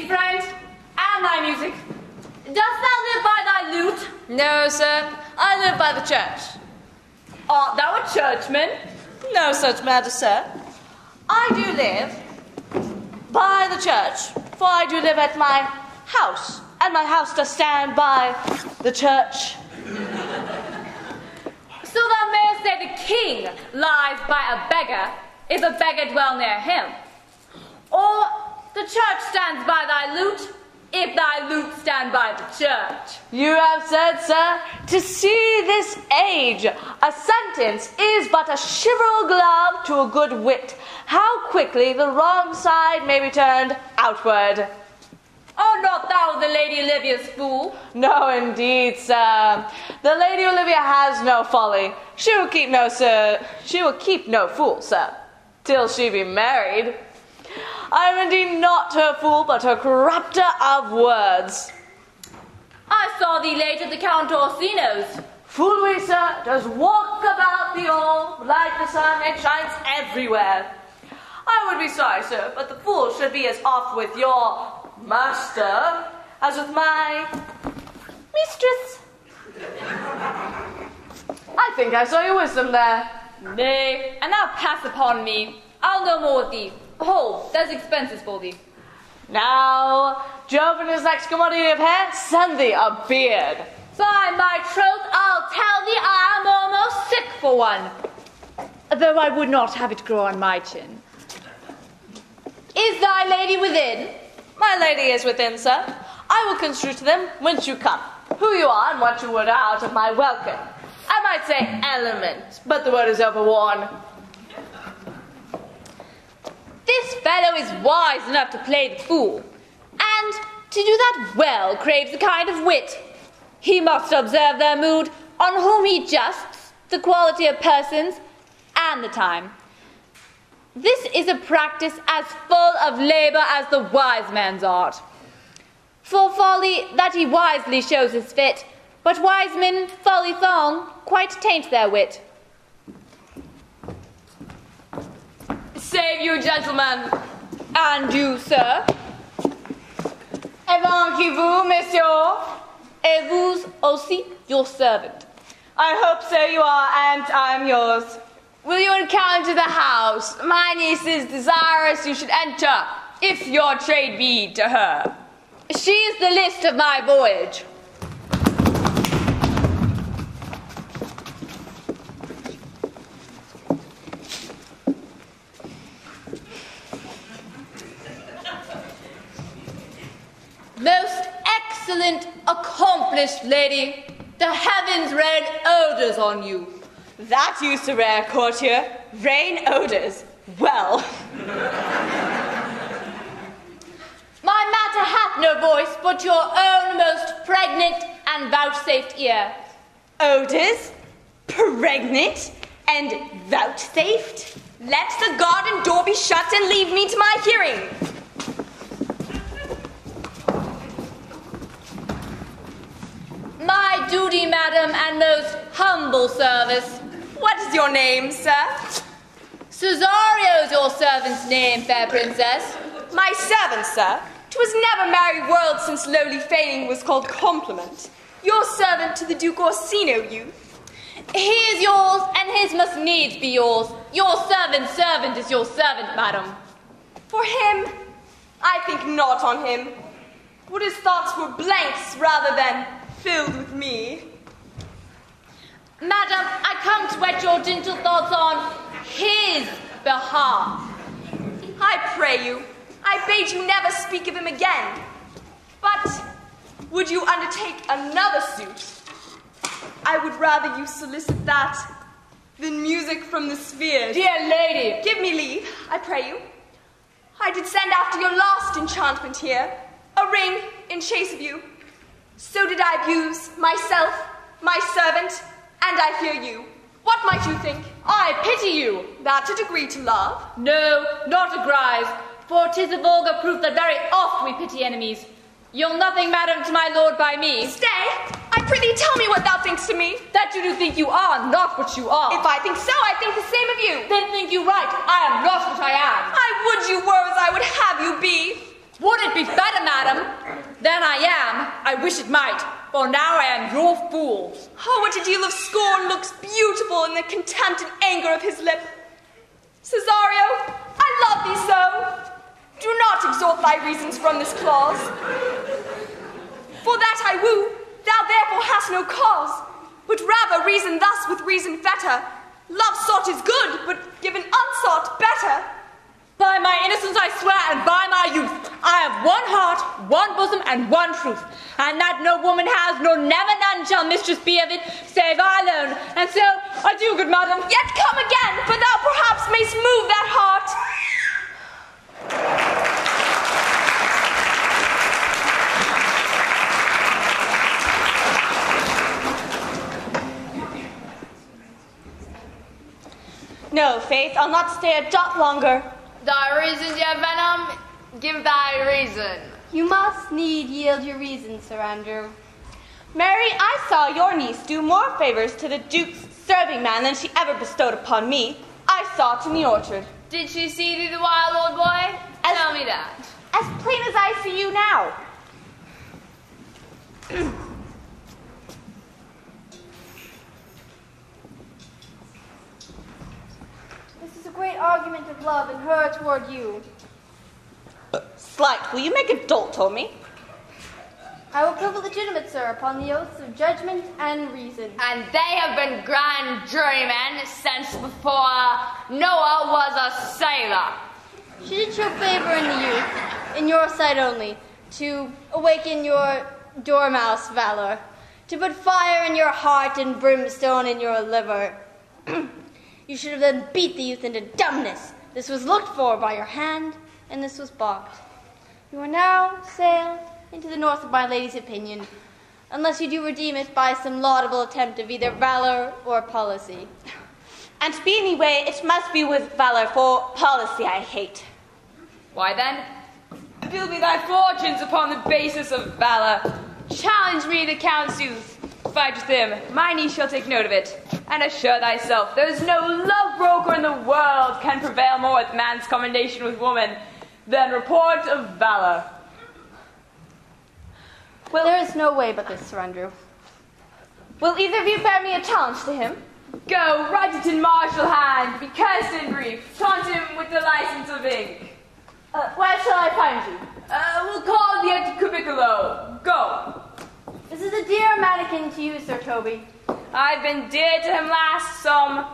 H: Friend, and thy music.
I: Dost thou live by thy lute?
H: No, sir. I live by the church.
A: Art thou a churchman?
H: No such matter, sir. I do live by the church, for I do live at my house, and my house does stand by the church.
F: So thou mayest say the king lies by a beggar, if a beggar dwell near him. Or the church stands by thy lute, if thy lute stand by the church.
A: You have said, sir, to see this age, a sentence is but a chivalrous glove to a good wit. How quickly the wrong side may be turned outward.
F: Art not thou the Lady Olivia's fool?
A: No, indeed, sir. The Lady Olivia has no folly. She will keep no fool, sir, till she be married. I am indeed not her fool, but her corrupter of words.
F: I saw thee late at the Count Orsino's.
A: Foolery, sir, does walk about the all, like the sun, it shines everywhere. I would be sorry, sir, but the fool should be as oft with your master as with my mistress. I think I saw your wisdom there.
F: Nay, and now pass upon me. I'll no more with thee. Behold, there's expenses for thee.
A: Now, Jove and his next commodity of hair, send thee a beard.
F: By my troth, I'll tell thee I am almost sick for one, though I would not have it grow on my chin. Is thy lady within?
A: My lady is within, sir. I will construe to them whence you come, who you are, and what you would out of my welcome. I might say element, but the word is overworn.
F: This fellow is wise enough to play the fool, and to do that well craves a kind of wit. He must observe their mood, on whom he justs, the quality of persons, and the time. This is a practice as full of labour as the wise man's art. For folly that he wisely shows his fit, but wise men, folly thong, quite taint their wit.
A: Save you, gentlemen.
F: And you, sir?
A: Et vous, monsieur?
F: Et vous aussi, your servant.
A: I hope so you are, and I'm yours. Will you encounter the house? My niece is desirous you should enter, if your trade be to her.
F: She is the list of my voyage. Most excellent, accomplished lady, the heavens rain odors on you.
A: That used a rare courtier. Rain odors. Well.
F: My matter hath no voice but your own most pregnant and vouchsafed ear.
A: Odors? Pregnant? And vouchsafed?
I: Let the garden door be shut and leave me to my hearing.
F: My duty, madam, and most humble service.
I: What is your name, sir?
F: Cesario's your servant's name, fair princess.
I: My servant, sir. 'Twas never merry world since lowly feigning was called compliment. Your servant to the Duke Orsino, youth.
F: He is yours, and his must needs be yours. Your servant's servant is your servant, madam.
I: For him, I think not on him. Would his thoughts were blanks rather than filled with me.
F: Madam, I come to whet your gentle thoughts on his behalf.
I: I pray you, I bade you never speak of him again. But would you undertake another suit? I would rather you solicit that than music from the spheres.
F: Dear lady,
I: give me leave, I pray you. I did send after your last enchantment here, a ring in chase of you. So did I abuse myself, my servant, and I fear you. What might you think?
F: I pity you.
I: That a degree to love?
F: No, not a grise, for 'tis a vulgar proof that very oft we pity enemies. You'll nothing, madam, to my lord by me.
I: Stay, I prithee tell me what thou thinkst of me.
F: That you do think you are, not what you are.
I: If I think so, I think the same of you.
F: Then think you right, I am not what I am.
I: I would you were as I would have you be.
F: Would it be better, madam, than I am? I wish it might, for now I am your fool.
I: Oh, what a deal of scorn looks beautiful in the contempt and anger of his lip. Cesario, I love thee so. Do not exhort thy reasons from this clause. For that I woo, thou therefore hast no cause, but rather reason thus with reason fetter. Love sought is good, but given unsought better.
F: By my innocence I swear, and by my youth, I have one heart, one bosom, and one truth, and that no woman has, nor never none shall mistress be of it, save I alone. And so, adieu, good madam.
I: Yet come again, for thou perhaps mayst move that heart.
A: No, Faith, I'll not stay a jot longer.
B: Thy reason, dear Venom, give thy reason.
M: You must need yield your reason, Sir Andrew.
A: Mary, I saw your niece do more favors to the Duke's serving man than she ever bestowed upon me. I saw it in the orchard.
B: Did she see thee the while, old boy? Tell me that.
A: As plain as I see you now.
M: This is a great argument of love in her toward you.
A: Slight, will you make a dolt, Toby?
M: I will prove it legitimate, sir, upon the oaths of judgment and reason.
H: And they have been grand jurymen since before Noah was a sailor.
M: She did show favor in the youth, in your sight only, to awaken your dormouse valor, to put fire in your heart and brimstone in your liver. You should have then beat the youth into dumbness. This was looked for by your hand, and this was balked. You are now sailed into the north of my lady's opinion, unless you do redeem it by some laudable attempt of either valor or policy.
I: And to be any way, it must be with valor, for policy I hate.
H: Why then, build me thy fortunes upon the basis of valor. Challenge me to councils, fight with him. My niece shall take note of it. And assure thyself, there is no love broker in the world can prevail more with man's commendation with woman than report of valor.
M: Well, there is no way but this, Sir Andrew. Will either of you bear me a challenge to him?
H: Go, write it in martial hand, be cursed in brief, taunt him with the license of ink.
M: Where shall I find you?
H: We'll call the empty cubicule. Go.
M: This is a dear mannequin to you, Sir Toby.
H: I've been dear to him last some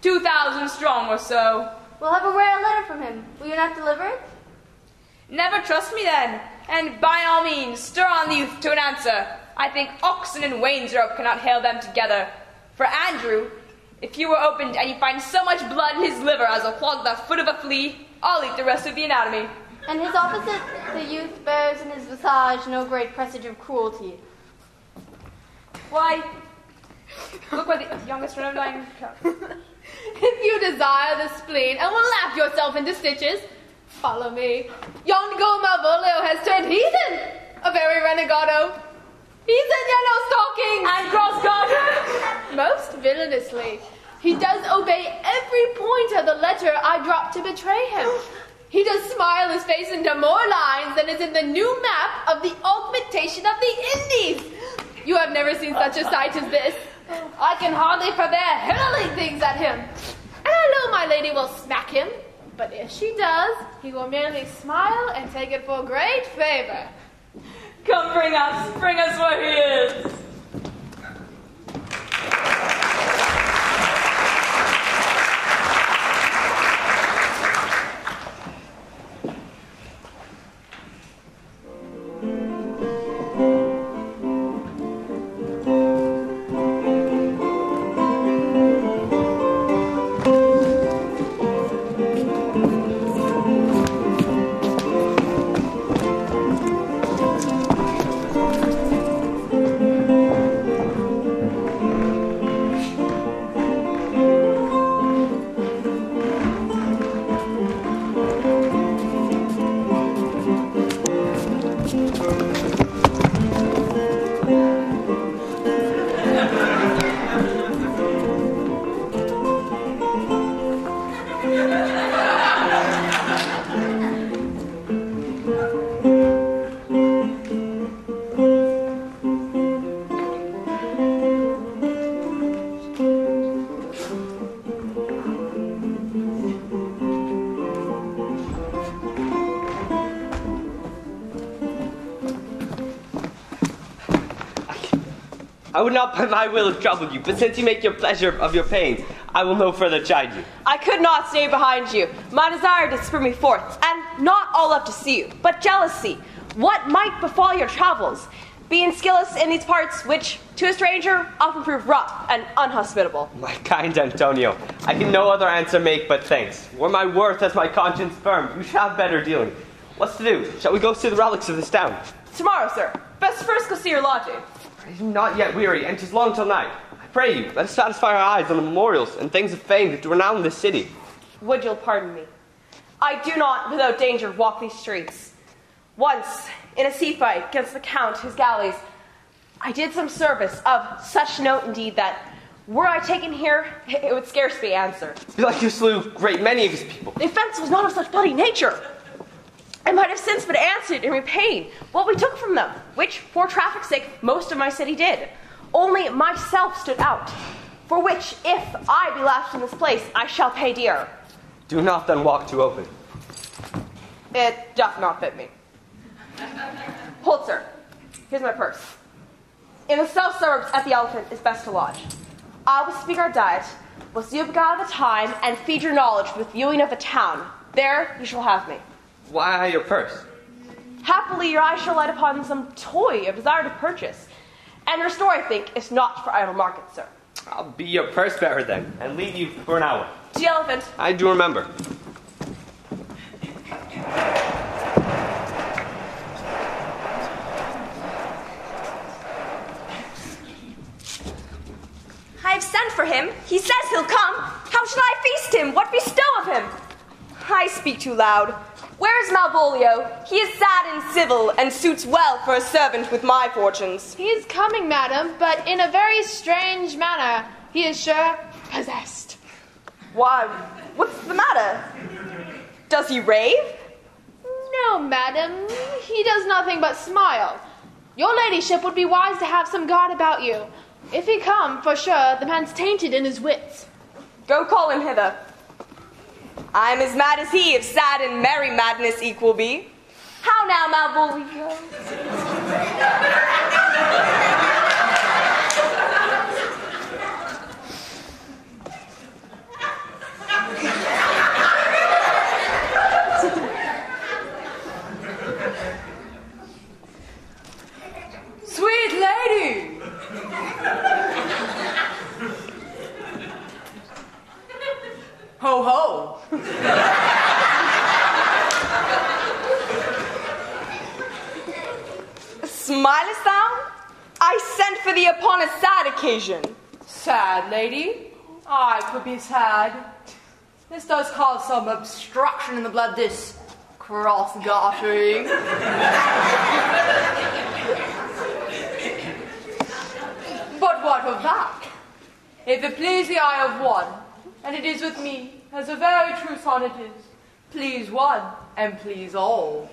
H: 2,000 strong or so.
M: We'll have a rare letter from him. Will you not deliver it?
H: Never trust me then, and by all means stir on the youth to an answer. I think oxen and wain's rope cannot hail them together. For Andrew, if you were opened and you find so much blood in his liver as will clog the foot of a flea, I'll eat the rest of the anatomy.
M: And his opposite, the youth, bears in his visage no great presage of cruelty.
H: Why, look where the youngest one of mine comes.
B: If you desire the spleen and will laugh yourself into stitches, follow me. Yon go Malvolio has turned heathen, a very renegado. He's in yellow stockings
H: and cross-garter.
B: Most villainously. He does obey every point of the letter I dropped to betray him. He does smile his face into more lines than is in the new map of the augmentation of the Indies. You have never seen such a sight as this. I can hardly forbear hurling things at him. And I know my lady will smack him, but if she does, he will merely smile and take it for great favor.
H: Come bring us where he is.
K: I would not by my will have troubled you, but since you make your pleasure of your pain, I will no further chide you.
I: I could not stay behind you. My desire did spur me forth, and not all love to see you, but jealousy. What might befall your travels? Being skilless in these parts, which to a stranger often prove rough and unhospitable.
K: My kind Antonio, I can no other answer make but thanks. Were my worth as my conscience firm, you shall have better dealing. What's to do? Shall we go see the relics of this town?
I: Tomorrow, sir. Best first go see your lodging.
K: I am not yet weary, and 'tis long till night. I pray you, let us satisfy our eyes on the memorials and things of fame that renown this city.
I: Would you'll pardon me? I do not, without danger, walk these streets. Once, in a sea fight against the Count, his galleys, I did some service of such note indeed that, were I taken here, it would scarce be answered.
K: Belike you slew a great many of his people.
I: The offense was not of such bloody nature. I might have since been answered and repaid what we took from them, which, for traffic's sake, most of my city did. Only myself stood out, for which, if I be left in this place, I shall pay dear.
K: Do not then walk too open.
I: It doth not fit me. Hold, sir.
C: Here's my purse. In the south suburbs at the Elephant is best to lodge. I will speak our diet, will see you beguile the time, and feed your knowledge with viewing of the town. There you shall have me.
K: Why your purse?
C: Happily your eye shall light upon some toy of desire to purchase. And your store, I think, is not for idle market, sir.
K: I'll be your purse bearer then, and leave you for an hour.
C: To the Elephant.
K: I do remember.
I: I've sent for him. He says he'll come. How shall I feast him? What bestow of him? I speak too loud. Where is Malvolio? He is sad and civil, and suits well for a servant with my fortunes.
B: He is coming, madam, but in a very strange manner. He is sure possessed.
C: Why, what's the matter? Does he rave?
B: No, madam, he does nothing but smile. Your ladyship would be wise to have some guard about you. If he come, for sure, the man's tainted in his wits.
I: Go call him hither. I'm as mad as he, if sad and merry madness equal be. How now, Malvolio?
J: Sweet lady! Ho ho!
I: Smilest thou? I sent for thee upon a sad occasion.
J: Sad lady? I could be sad. This does cause some obstruction in the blood, this cross-gartering. But what of that? If it please the eye of one, and it is with me, as a very true sonnet is, please one and please all.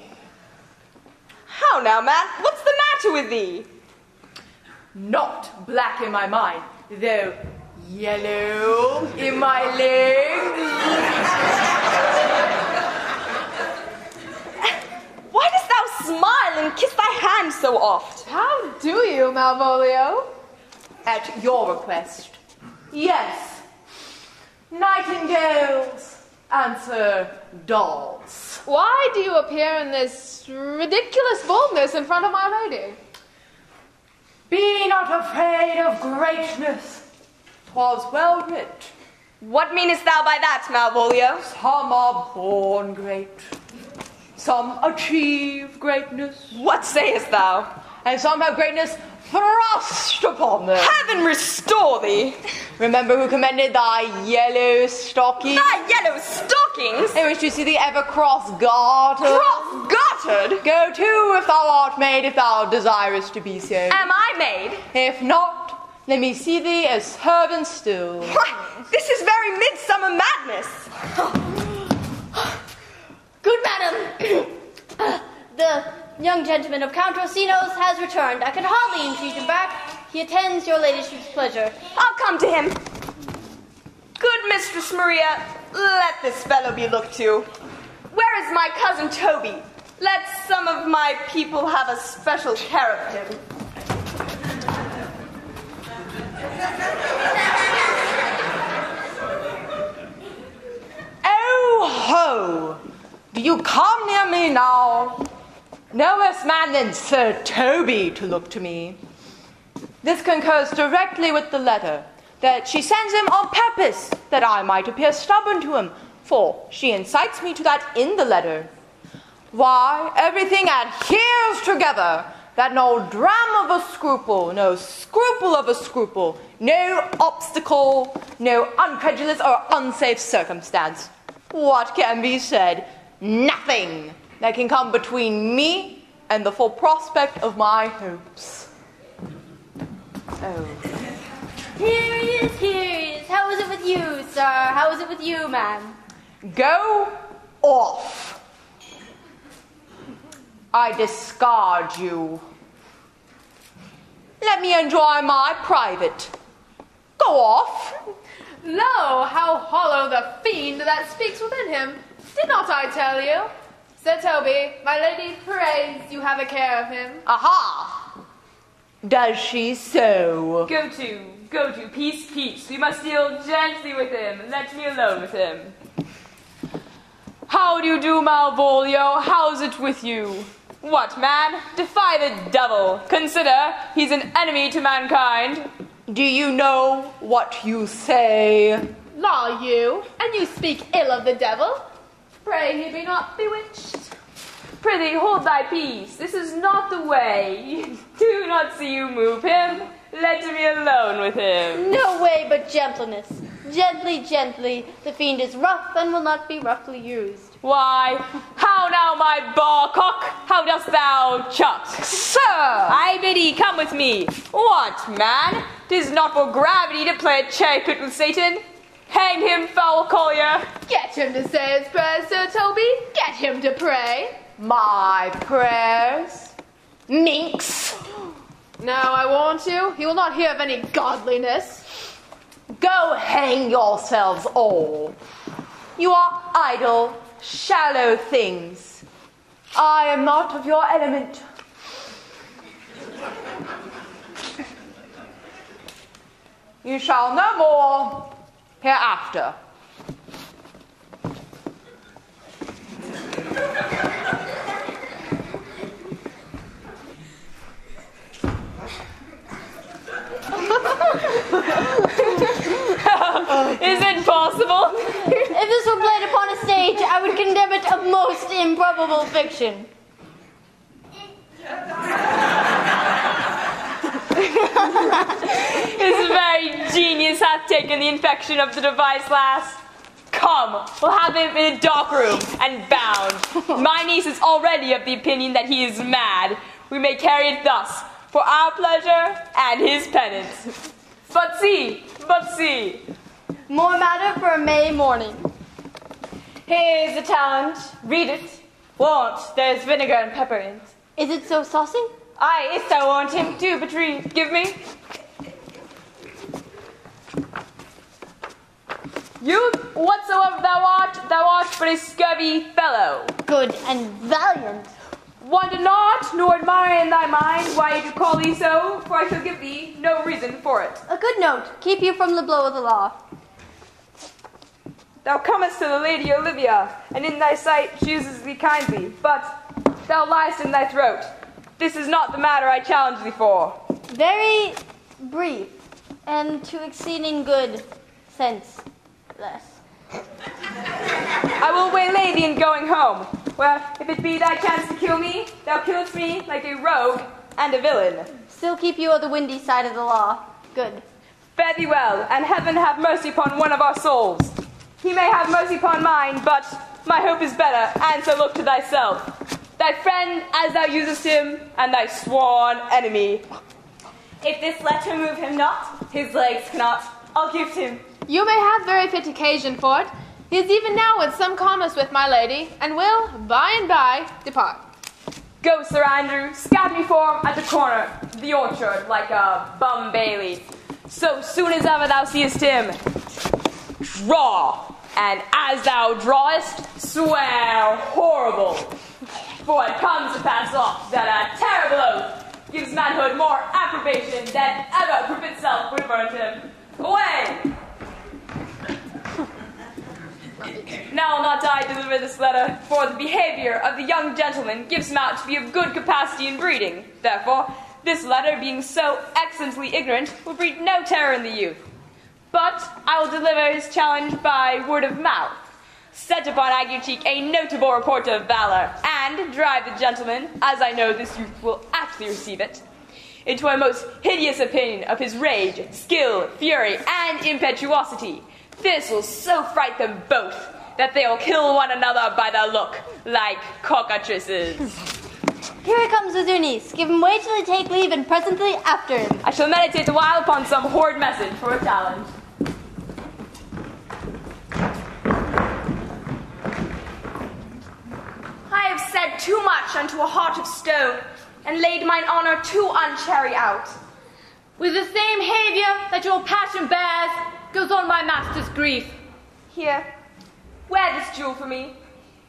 I: How now, man? What's the matter with thee?
J: Not black in my mind, though yellow in my legs.
I: Why dost thou smile and kiss thy hand so oft?
B: How do you, Malvolio?
J: At your request, yes. Nightingales answer dolls.
B: Why do you appear in this ridiculous boldness in front of my lady?
J: Be not afraid of greatness. 'Twas well writ.
I: What meanest thou by that, Malvolio?
J: Some are born great. Some achieve greatness.
I: What sayest thou?
J: And some have greatness thrust upon them.
I: Heaven restore thee!
J: Remember who commended thy yellow stockings?
I: Thy yellow stockings?
J: I wish to see thee ever cross-gartered.
I: Cross-gartered?
J: Go to, if thou art made, if thou desirest to be so.
I: Am I made?
J: If not, let me see thee as servant still.
I: Why, this is very midsummer madness.
M: Good madam, the young gentleman of Count Orsino's has returned. I can hardly entreat him back. He attends your ladyship's pleasure.
I: I'll come to him. Good Mistress Maria, let this fellow be looked to. Where is my cousin Toby? Let some of my people have a special care of him.
J: Oh ho! Do you come near me now? No less man than Sir Toby to look to me. This concurs directly with the letter, that she sends him on purpose, that I might appear stubborn to him, for she incites me to that in the letter. Why, everything adheres together, that no dram of a scruple, no scruple of a scruple, no obstacle, no uncredulous or unsafe circumstance. What can be said? Nothing that can come between me and the full prospect of my hopes. Oh.
M: Here he is, here he is. How is it with you, sir? How is it with you, ma'am?
J: Go off. I discard you. Let me enjoy my private. Go off.
B: Lo, how hollow the fiend that speaks within him. Did not I tell you? Sir Toby, my lady prays you have a care of him.
J: Aha! Does she so?
H: Go to, peace, peace. We must deal gently with him. Let me alone with him. How do you do, Malvolio? How's it with you? What, man? Defy the devil. Consider he's an enemy to mankind.
J: Do you know what you say?
B: Law you, and you speak ill of the devil. Pray he be not bewitched.
H: Prithee, hold thy peace. This is not the way. Do not see you move him. Let me alone with him.
M: No way but gentleness. Gently, gently. The fiend is rough and will not be roughly used.
H: Why, how now, my barcock? How dost thou chuck?
J: Sir!
H: I biddy, come with me. What, man? 'Tis not for gravity to play at cherry pit with Satan. Hang him, foul collier.
B: Get him to say his prayers, Sir Toby. Get him to pray.
J: My prayers? Minx!
B: Now I warn you, he will not hear of any godliness.
J: Go hang yourselves all. You are idle, shallow things. I am not of your element. You shall know more hereafter.
H: Is it possible?
M: If this were played upon a stage, I would condemn it a most improbable fiction.
H: His very genius hath taken the infection of the device, lass. Come, we'll have him in a dark room and bound. My niece is already of the opinion that he is mad. We may carry it thus, for our pleasure and his penance. But see.
M: More matter for a May morning.
H: Here's the talent. Read it. Want, there's vinegar and pepper in it.
M: Is it so saucy?
H: Aye, if I want him to, but read. Give me. Youth, whatsoever thou art but a scurvy fellow.
M: Good and valiant.
H: Wonder not, nor admire in thy mind why you do call thee so, for I shall give thee no reason for it.
M: A good note. Keep you from the blow of the law.
H: Thou comest to the Lady Olivia, and in thy sight she uses thee kindly, but thou liest in thy throat. This is not the matter I challenge thee for.
M: Very brief, and to exceeding good sense less.
H: I will waylay thee in going home, where, if it be thy chance to kill me, thou killest me like a rogue and a villain.
M: Still keep you on the windy side of the law. Good.
H: Fare thee well, and heaven have mercy upon one of our souls. He may have mercy upon mine, but my hope is better, and so look to thyself. Thy friend as thou usest him, and thy sworn enemy. If this letter move him not, his legs cannot. I'll gift him.
B: You may have very fit occasion for it. He is even now in some commerce with my lady, and will, by and by, depart.
H: Go, Sir Andrew, scout me for him at the corner, the orchard, like a bum bailey. So soon as ever thou seest him, draw, and as thou drawest, swear horrible. For it comes to pass off that a terrible oath gives manhood more approbation than ever proof itself would burn him. Away! Now will not I deliver this letter, for the behavior of the young gentleman gives him out to be of good capacity in breeding. Therefore, this letter, being so excellently ignorant, will breed no terror in the youth. But I will deliver his challenge by word of mouth, set upon Aggie Cheek a notable report of valor, and drive the gentleman, as I know this youth will actually receive it, into a most hideous opinion of his rage, skill, fury, and impetuosity. This will so fright them both that they will kill one another by the look, like cockatrices.
M: Here he comes with your niece. Give him way till he take leave, and presently after him.
H: I shall meditate a while upon some horrid message for a challenge. I have said too much unto a heart of stone, and laid mine honor too unchary out.
B: With the same behavior that your passion bears, goes on my master's grief.
H: Here, wear this jewel for me.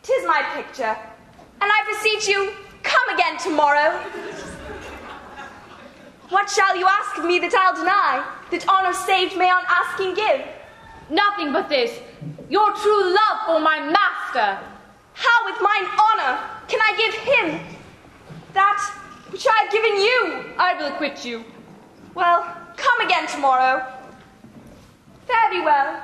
H: 'Tis my picture, and I beseech you, come again tomorrow.
I: What shall you ask of me that I'll deny? That honor saved may on asking give?
F: Nothing but this, your true love for my master.
I: How with mine honor can I give him that which I have given you?
F: I will acquit you.
I: Well, come again tomorrow. Fare thee well.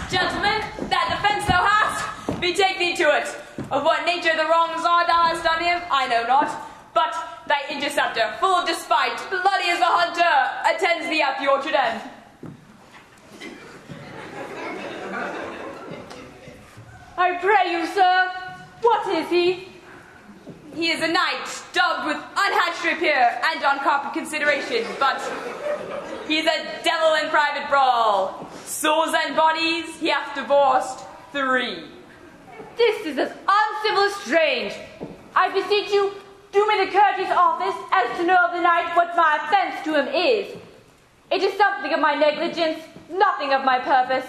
H: Gentlemen, that defense thou hast, betake thee to it. Of what nature the wrongs are thou hast done him, I know not. But thy interceptor, full of despite, bloody as the hunter, attends thee at the orchard end.
F: I pray you, sir, what is he?
H: He is a knight, dubbed with unhatched rapier and on carpet consideration, but he is a devil in private brawl. Souls and bodies he hath divorced 3.
F: This is as uncivil as strange. I beseech you, do me the courteous office as to know of the knight what my offence to him is. It is something of my negligence, nothing of my purpose.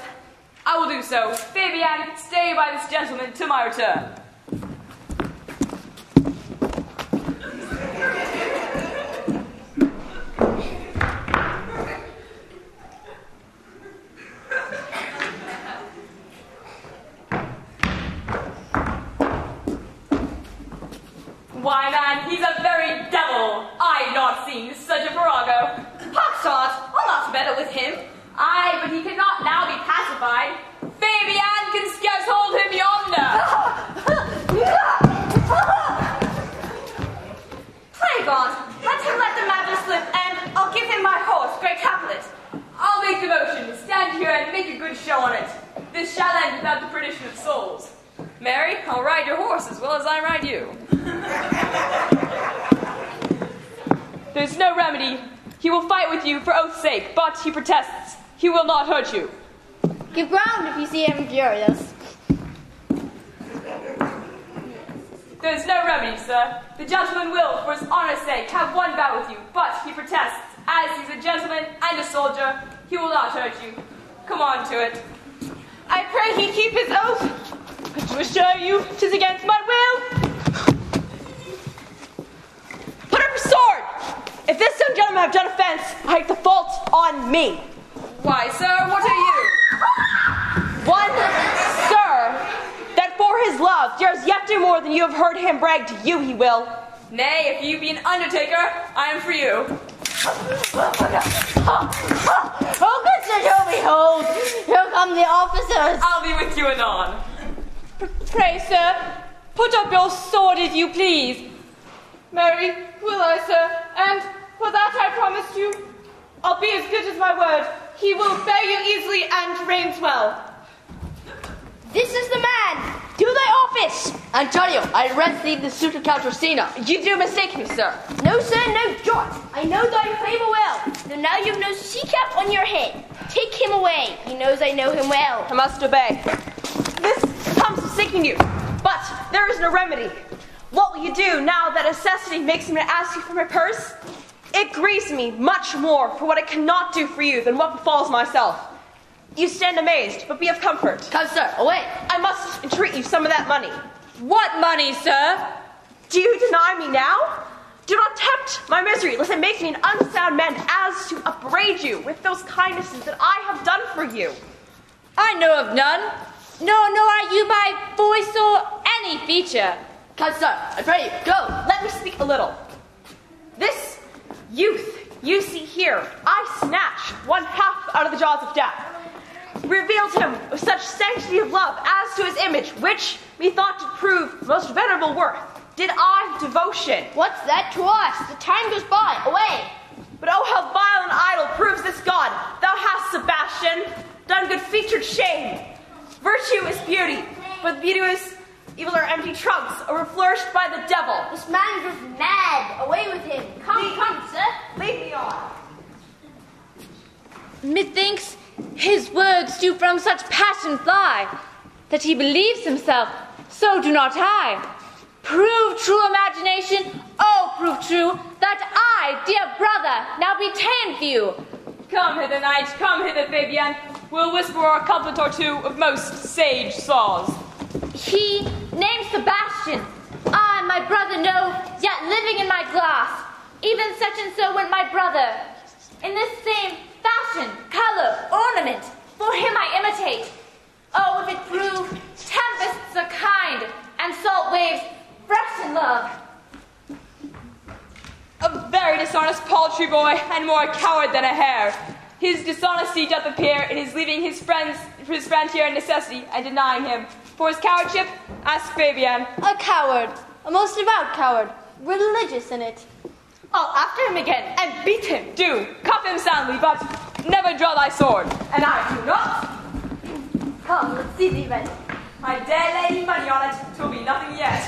H: I will do so. Fabian, stay by this gentleman till my return. Why, man, he's a very devil. I've not seen such a virago. Poxart, I'll not meddle with him. Aye, but he cannot now be pacified. Fabian can scarce hold him yonder.
I: Pray God, let the matter slip, and I'll give him my horse, Great Capulet.
H: I'll make the motion. Stand here and make a good show on it. This shall end without the perdition of souls. Mary, I'll ride your horse as well as I ride you. There's no remedy. He will fight with you for oath's sake, but he protests he will not hurt you.
M: Give ground if you see him furious.
H: There's no remedy, sir. The gentleman will, for his honor's sake, have one bout with you, but he protests, as he's a gentleman and a soldier, he will not hurt you. Come on to it.
F: I pray he keep his oath, but to assure you, 'tis against my will.
C: Put up your sword! If this young gentleman have done offense, I take the fault on me.
H: Why, sir, what are you?
C: One, sir, that for his love dares yet do more than you have heard him brag to you he will.
H: Nay, if you be an undertaker, I am for you.
M: Oh, good Sir Toby, hold! Here come the officers.
H: I'll be with you anon.
F: Pray, sir, put up your sword if you please. Mary, will I, sir? And for that I promised you, I'll be as good as my word. He will bear you easily and reigns well.
M: This is the man.
C: Do thy office! Antonio, I read thee the suit of Count Orsino. You do mistake him, sir.
M: No, sir, no jot. I know thy favour well. Though now you've no sea cap on your head. Take him away. He knows I know him well.
C: I must obey. This comes to seeking you, but there is no remedy. What will you do now that necessity makes me to ask you for my purse? It grieves me much more for what I cannot do for you than what befalls myself. You stand amazed, but be of comfort.
F: Come, sir, away.
C: I must entreat you some of that money.
F: What money, sir?
C: Do you deny me now? Do not tempt my misery, lest it make me an unsound man as to upbraid you with those kindnesses that I have done for you.
F: I know of none, nor know I you by voice or any feature.
C: Come, sir, I pray you, go, let me speak a little. This youth you see here, I snatched 1/2 out of the jaws of death. Revealed him with such sanctity of love as to his image, which methought to prove most venerable worth. Did I devotion?
M: What's that to us? The time goes by. Away.
C: But oh, how vile and idle proves this God. Thou hast, Sebastian, done good-featured shame. Virtue is beauty, but beauty is evil are empty trunks, or flourished by the devil.
M: This man goes mad. Away with him. Come, sir.
C: Lead me on.
F: Methinks his words do from such passion fly, that he believes himself, so do not I. Prove true imagination, oh, prove true, that I, dear brother, now be ta'en for you.
H: Come hither, knight, come hither, Fabian. We'll whisper a couplet or two of most sage saws.
F: He named Sebastian. I, my brother, know, yet living in my glass. Even such and so went my brother. In this same fashion, color, ornament, for him I imitate. Oh, if it prove tempests are kind, and salt waves fresh in love.
H: A very dishonest paltry boy, and more a coward than a hare. His dishonesty doth appear in his leaving his friend here in necessity, and denying him. For his cowardship, ask Fabian.
M: A coward. A most devout coward. Religious in it.
H: I'll after him again, and beat him. Do. Cuff him soundly, but never draw thy sword. And I do not.
F: Come, let's see the event.
H: I dare lay money on it. 'Twill be nothing yet.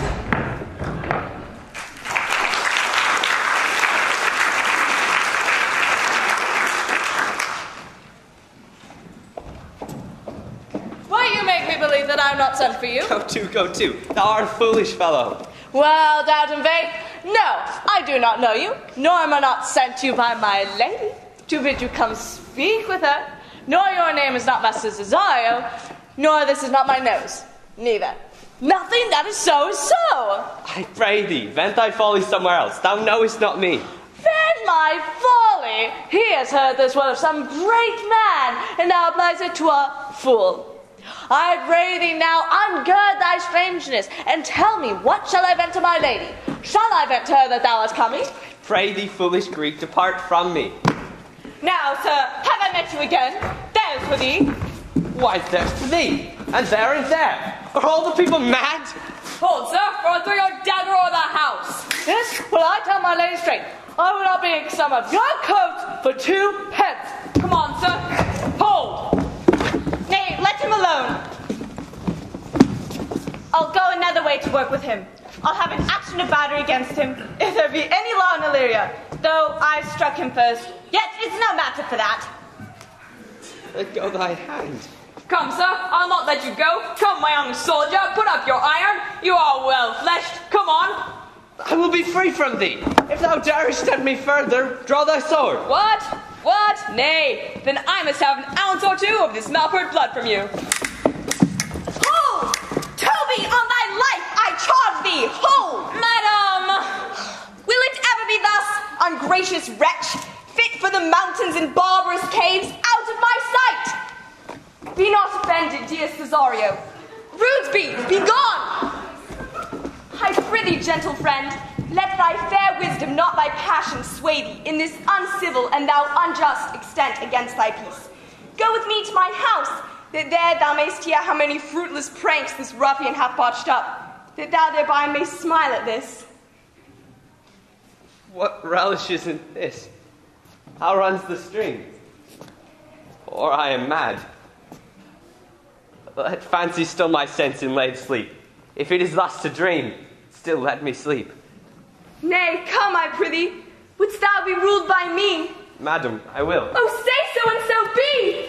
C: Why you make me believe that I'm not sent for you?
K: Go to. Thou art a foolish fellow.
C: Well, doubt and faith, no, I do not know you, nor am I not sent to you by my lady, to bid you come speak with her, nor your name is not Master Cesario, nor this is not my nose, neither. Nothing that is so is so.
K: I pray thee, vent thy folly somewhere else. Thou knowest not me.
C: Vent my folly! He has heard this word of some great man, and now applies it to a fool. I pray thee now, ungird thy strangeness, and tell me, what shall I vent to my lady? Shall I vent to her that thou art coming?
K: Pray thee, foolish Greek, depart from me.
C: Now, sir, have I met you again? There's for thee.
K: Why, there's for thee, and there. Are all the people mad?
H: Hold, sir, or I'll throw your dagger o'er the house.
C: Yes, well, I tell my lady straight, I will not be some of your coats for 2 pence.
H: Come on, sir. Hold.
C: Nay, let him alone. I'll go another way to work with him. I'll have an action of battery against him, if there be any law in Illyria, though I struck him first. Yet it's no matter for that.
K: Let go thy hand.
H: Come, sir, I'll not let you go. Come, my young soldier, put up your iron. You are well fleshed. Come on.
K: I will be free from thee. If thou darest tempt me further, draw thy sword.
H: What? Nay, then I must have an ounce or 2 of this malpoured blood from you.
I: Hold! Toby, on thy life, I charge thee! Hold!
H: Madam!
I: Will it ever be thus, ungracious wretch, fit for the mountains and barbarous caves, out of my sight?
A: Be not offended, dear Cesario.
I: Rudesby, be gone!
A: I prithee, gentle friend, let thy fair wisdom, not thy passion, sway thee in this uncivil and thou unjust extent against thy peace. Go with me to my house, that there thou mayst hear how many fruitless pranks this ruffian hath botched up, that thou thereby mayst smile at this.
K: What relishes in this? How runs the stream? Or I am mad. Let fancy still my sense in laid sleep. If it is thus to dream, still let me sleep.
A: Nay, come, I prithee. Wouldst thou be ruled by me?
K: Madam, I will.
A: Oh, say so and so be!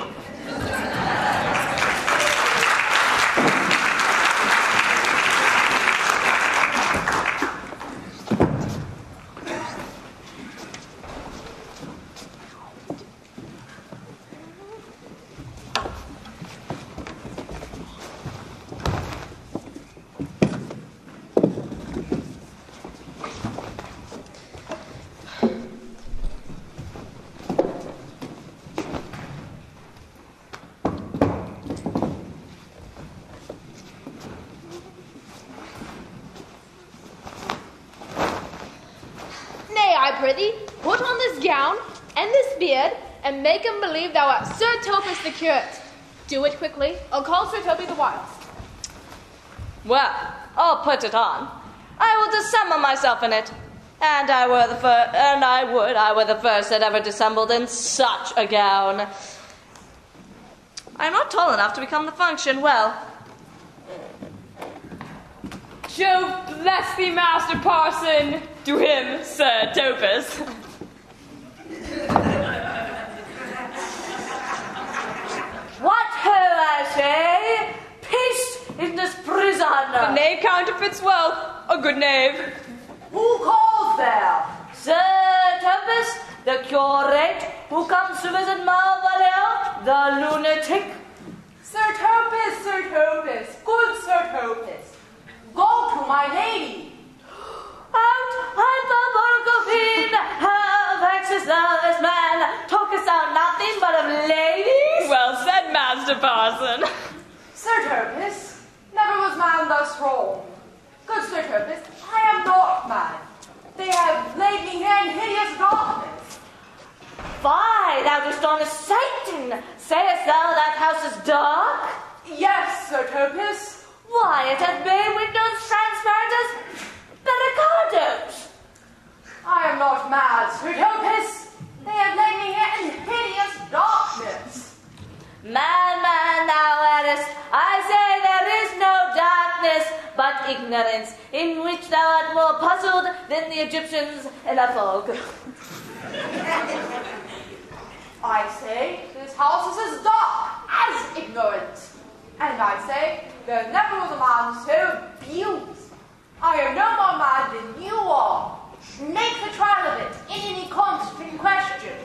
B: Prithee, put on this gown and this beard, and make him believe thou art Sir Topus the curate. Do it quickly. I'll call Sir Toby the whilst.
C: Well, I'll put it on. I will dissemble myself in it. And I were the first that ever dissembled in such a gown. I'm not tall enough to become the function well.
H: Jove bless thee, Master Parson. To him, Sir Topus.
C: What ho, I say? Peace in this prison.
H: A knave counterfeits wealth, a good knave.
C: Who calls there? Sir Topus?
A: the curate who comes to visit Malvolio, the lunatic.
J: Sir Toby, good Sir Toby, go to my lady.
A: Out, Hyperborgopine, how vexes thou this man? Talkest thou nothing but of ladies?
H: Well said, Master Parson.
J: Sir Toby, never was man thus wrong. Good Sir Toby, I am not mad. They have laid me here in hideous darkness.
A: Fie, thou dishonest Satan! Sayest thou that house is dark?
J: Yes, Sir Topius.
A: Why, it hath bay windows transparent as barricadoes.
J: I am not mad, Sir Topius. They have laid me here in hideous darkness.
A: Man, thou errest. I say there is no darkness, but ignorance, in which thou art more puzzled than the Egyptians in a fog.
J: I say this house is as dark as ignorant. And I say there never was a man so abused. I am no more mad than you are. Make the trial of it in any constant question.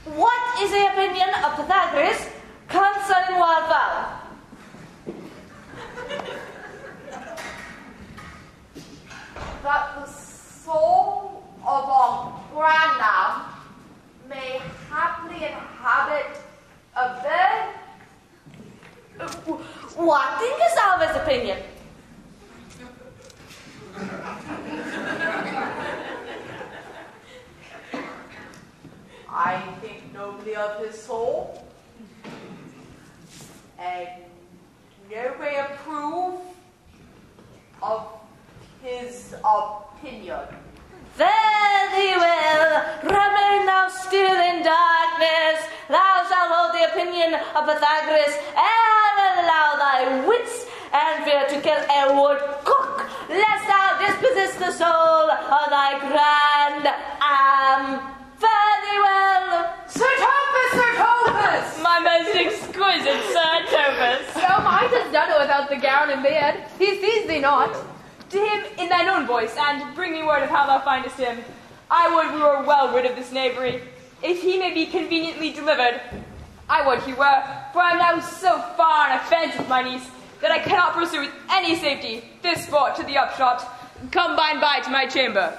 A: What is the opinion of Pythagoras concerning wildfowl?
J: That the soul of our grandam may haply inhabit a bed?
A: What thinkest thou of his opinion?
J: I think nobly of his soul, and no way approve of his opinion.
A: Very well, remain thou still in darkness. Thou shalt hold the opinion of Pythagoras, and allow thy wits and fear to kill a woodcock, lest thou dispossess the soul of thy grand Very well.
J: Sir Topas!
H: My most exquisite Sir Topas.
B: Thou mightest done it without the gown and beard. He sees thee not.
H: To him in thine own voice, and bring me word of how thou findest him. I would we were well rid of this knavery. If he may be conveniently delivered, I would he were, for I am now so far on offence with my niece, that I cannot pursue with any safety this sport to the upshot. Come by and by to my chamber.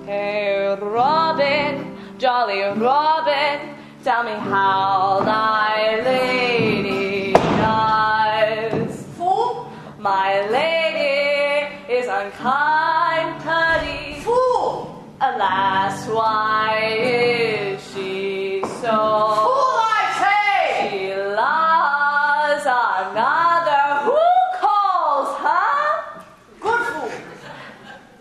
A: Hey, Robin, jolly Robin, tell me how thy lady dies.
J: Fool!
A: My lady is unkind, putty.
J: Fool!
A: Alas, why is she so?
J: Fool, I say!
A: She loves another. Who calls her?
J: Good fool!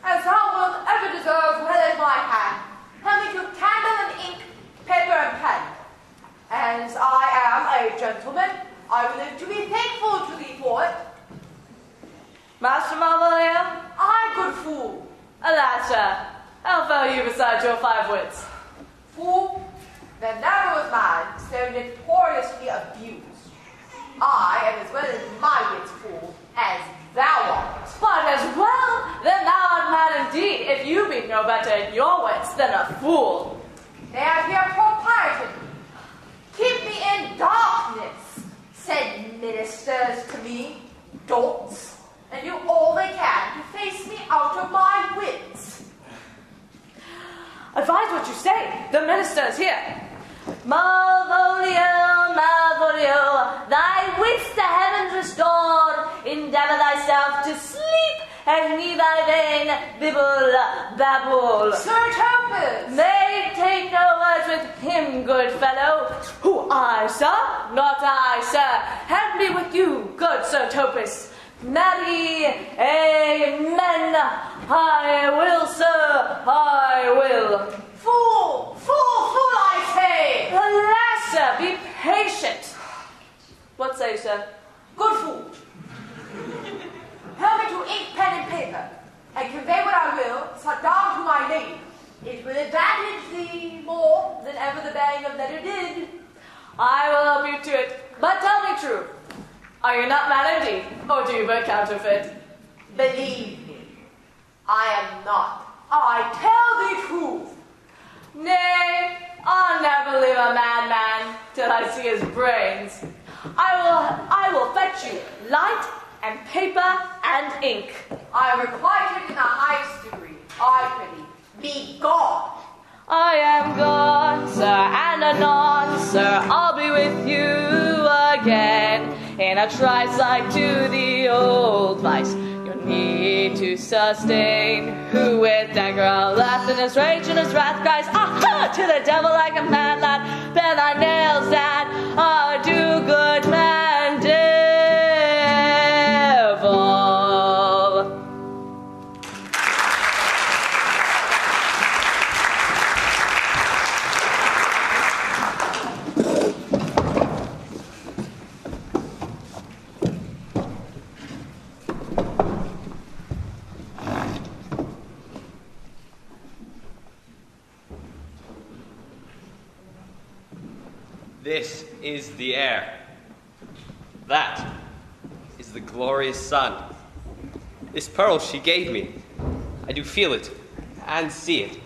J: As thou wilt ever deserve well at my hand, hand me to candle and ink, paper and pen. As I am a gentleman, I will live to be thankful to thee for it.
A: Master Malvolio?
J: I, good fool.
A: Alas, sir, how fare you beside your 5 wits?
J: Fool, there never was man so notoriously abused. I am as well as my wits, fool, as thou art.
A: But as well, then thou art mad indeed, if you be no better in your wits than a fool.
J: They have here proprieted me. Keep me in darkness, said ministers to me, dolts, and do all they can to face me out of my wits.
A: Advise what you say, the minister is here. Malvolio, Malvolio, thy wits the heavens restore, endeavor thyself to sleep, and leave thy vain bibble babble.
J: Sir Topas!
A: May take no words with him, good fellow. Who, I, sir? Not I, sir. Hand me with you, good Sir Topas. Marry, amen. I will, sir, I will.
J: Fool, fool, fool, I say!
A: Alas, sir, be patient. What say you, sir?
J: Good fool. Help me to ink, pen, and paper, and convey what I will, sat down to my lady. It will advantage thee more than ever the bang of letter did.
A: I will help you to it. But tell me true. Are you not mad indeed, or do you but counterfeit?
J: Believe me, I am not. I tell the truth.
A: Nay, I'll never believe a madman till I see his brains. I will fetch you light and paper and ink.
J: I requite it in the highest degree. I prithee, be gone.
A: I am gone, sir, and anon, sir, I'll be with you again. In a trice like to the old vice, you'll need to sustain. Who with dagger left in his rage and his wrath cries, aha, to the devil like a mad lad, bear thy nails that are do good man devil.
K: This is the air. That is the glorious sun. This pearl she gave me, I do feel it and see it.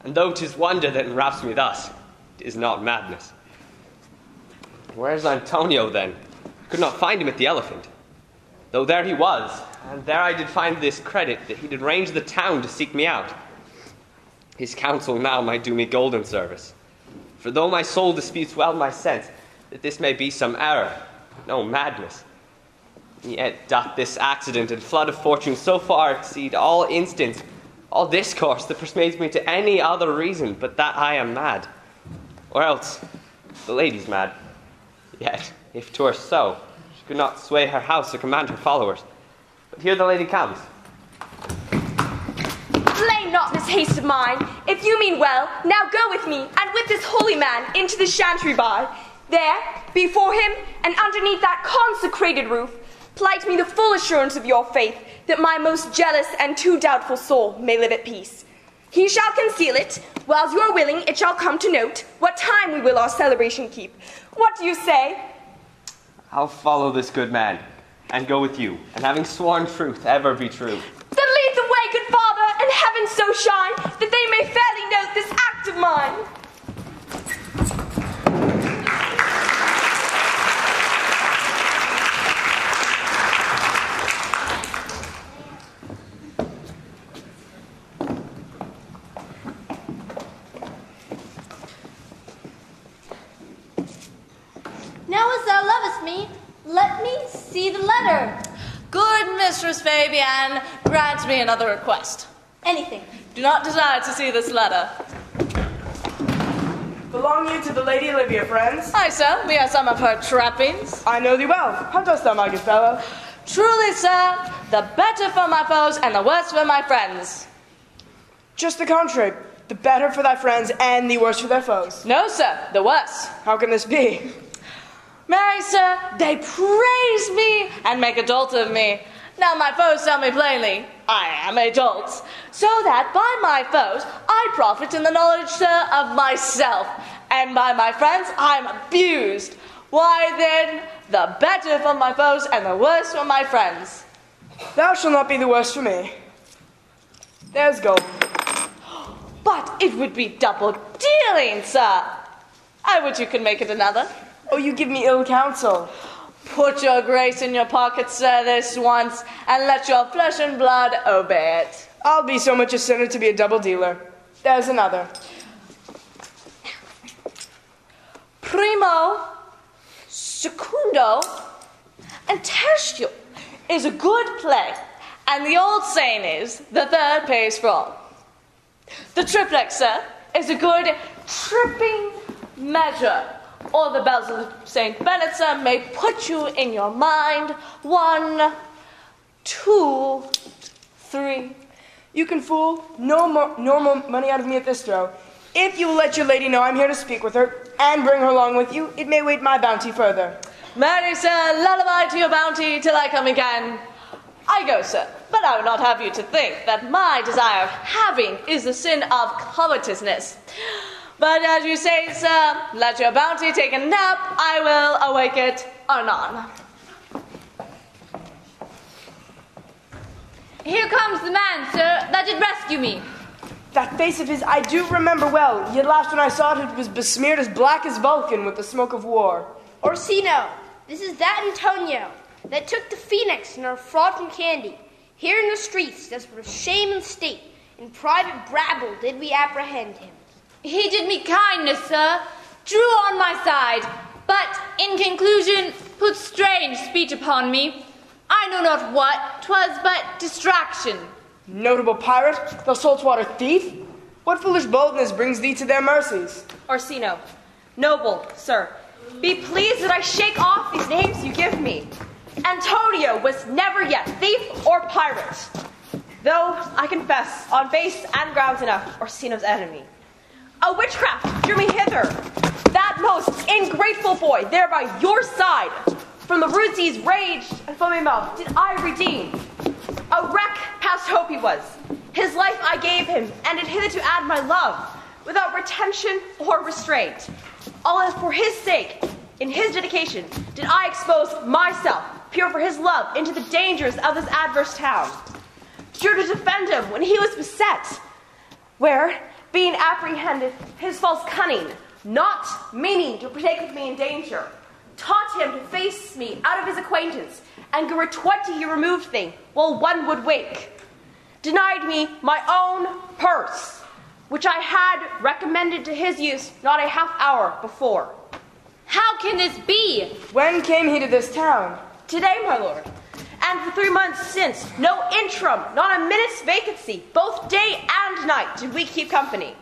K: And though 'tis wonder that enwraps me thus, it is not madness. Where's Antonio then? I could not find him at the Elephant, though there he was, and there I did find this credit that he did range the town to seek me out. His counsel now might do me golden service. For though my soul disputes well my sense that this may be some error, no madness, yet doth this accident and flood of fortune so far exceed all instance, all discourse that persuades me to any other reason but that I am mad, or else the lady's mad. Yet, if 'twere so, she could not sway her house or command her followers. But here the lady comes.
I: Blame not this haste of mine. If you mean well, now go with me, and with this holy man, into the chantry by. There, before him, and underneath that consecrated roof, plight me the full assurance of your faith, that my most jealous and too doubtful soul may live at peace. He shall conceal it, whiles you are willing it shall come to note what time we will our celebration keep. What do you say?
K: I'll follow this good man, and go with you, and having sworn truth, ever be true.
I: Then lead the way, good father, and heaven so shine, that they may fairly note this act of mine.
M: Now as thou lovest me, let me see the letter.
A: Good Mistress Fabian, grant me another request.
M: Anything.
A: Do not desire to see this letter.
C: Belong you to the Lady Olivia, friends?
A: Aye, sir, we are some of her trappings.
C: I know thee well. How dost thou, my good fellow?
A: Truly, sir, the better for my foes and the worse for my friends.
C: Just the contrary. The better for thy friends and the worse for their foes.
A: No, sir, the worse.
C: How can this be?
A: Marry, sir, they praise me and make a dolt of me. Now my foes tell me plainly, I am a dolt. So that by my foes I profit in the knowledge, sir, of myself. And by my friends I'm abused. Why then, the better for my foes and the worse for my friends.
C: Thou shalt not be the worse for me. There's gold.
A: But it would be double dealing, sir. I would you could make it another.
C: Oh, you give me ill counsel.
A: Put your grace in your pocket, sir, this once, and let your flesh and blood obey it.
C: I'll be so much a sinner to be a double dealer. There's another.
A: Primo, secundo, and tertio is a good play, and the old saying is, the third pays for all. The triplex, sir, is a good tripping measure. Or the bells of St. Bennet, sir, may put you in your mind. 1, 2, 3.
C: You can fool no more money out of me at this throw. If you will let your lady know I'm here to speak with her, and bring her along with you, it may weight my bounty further.
A: Marry, sir, lullaby to your bounty till I come again. I go, sir, but I would not have you to think that my desire of having is the sin of covetousness. But as you say, sir, let your bounty take a nap. I will awake it anon.
F: Here comes the man, sir, that did rescue me.
C: That face of his I do remember well, yet last when I saw it, it was besmeared as black as Vulcan with the smoke of war.
M: Orsino, this is that Antonio that took the phoenix and our fraught and candy. Here in the streets, just for shame and state, in private brabble did we apprehend him.
F: He did me kindness, sir, drew on my side, but in conclusion put strange speech upon me. I know not what, 'twas but distraction.
C: Notable pirate, thou saltwater thief, what foolish boldness brings thee to their mercies?
I: Orsino, noble sir, be pleased that I shake off these names you give me. Antonio was never yet thief or pirate, though I confess on base and grounds enough Orsino's enemy. A witchcraft drew me hither, that most ingrateful boy there by your side. From the rude sea's rage and foamy mouth did I redeem. A wreck past hope he was. His life I gave him, and did hitherto add my love, without retention or restraint. All for his sake, in his dedication, did I expose myself, pure for his love, into the dangers of this adverse town. Sure to defend him when he was beset, where, being apprehended, his false cunning, not meaning to partake with me in danger, taught him to face me out of his acquaintance, and grew a 20-year removed thing, while one would wake. Denied me my own purse, which I had recommended to his use not a half hour before.
F: How can this be?
C: When came he to this town?
I: Today, my lord. And for 3 months since, no interim, not a minute's vacancy, both day and night did we keep company.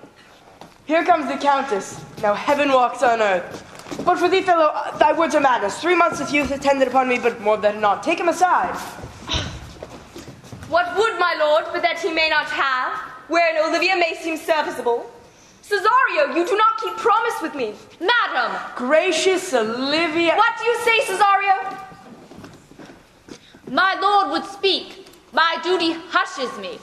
C: Here comes the Countess. Now heaven walks on earth. But for thee, fellow, thy words are madness. 3 months his youth attended upon me, but more than not. Take him aside.
I: What would my lord, but that he may not have, wherein Olivia may seem serviceable? Cesario, you do not keep promise with me.
F: Madam!
C: Gracious Olivia.
I: What do you say, Cesario?
F: My lord would speak. My duty hushes me.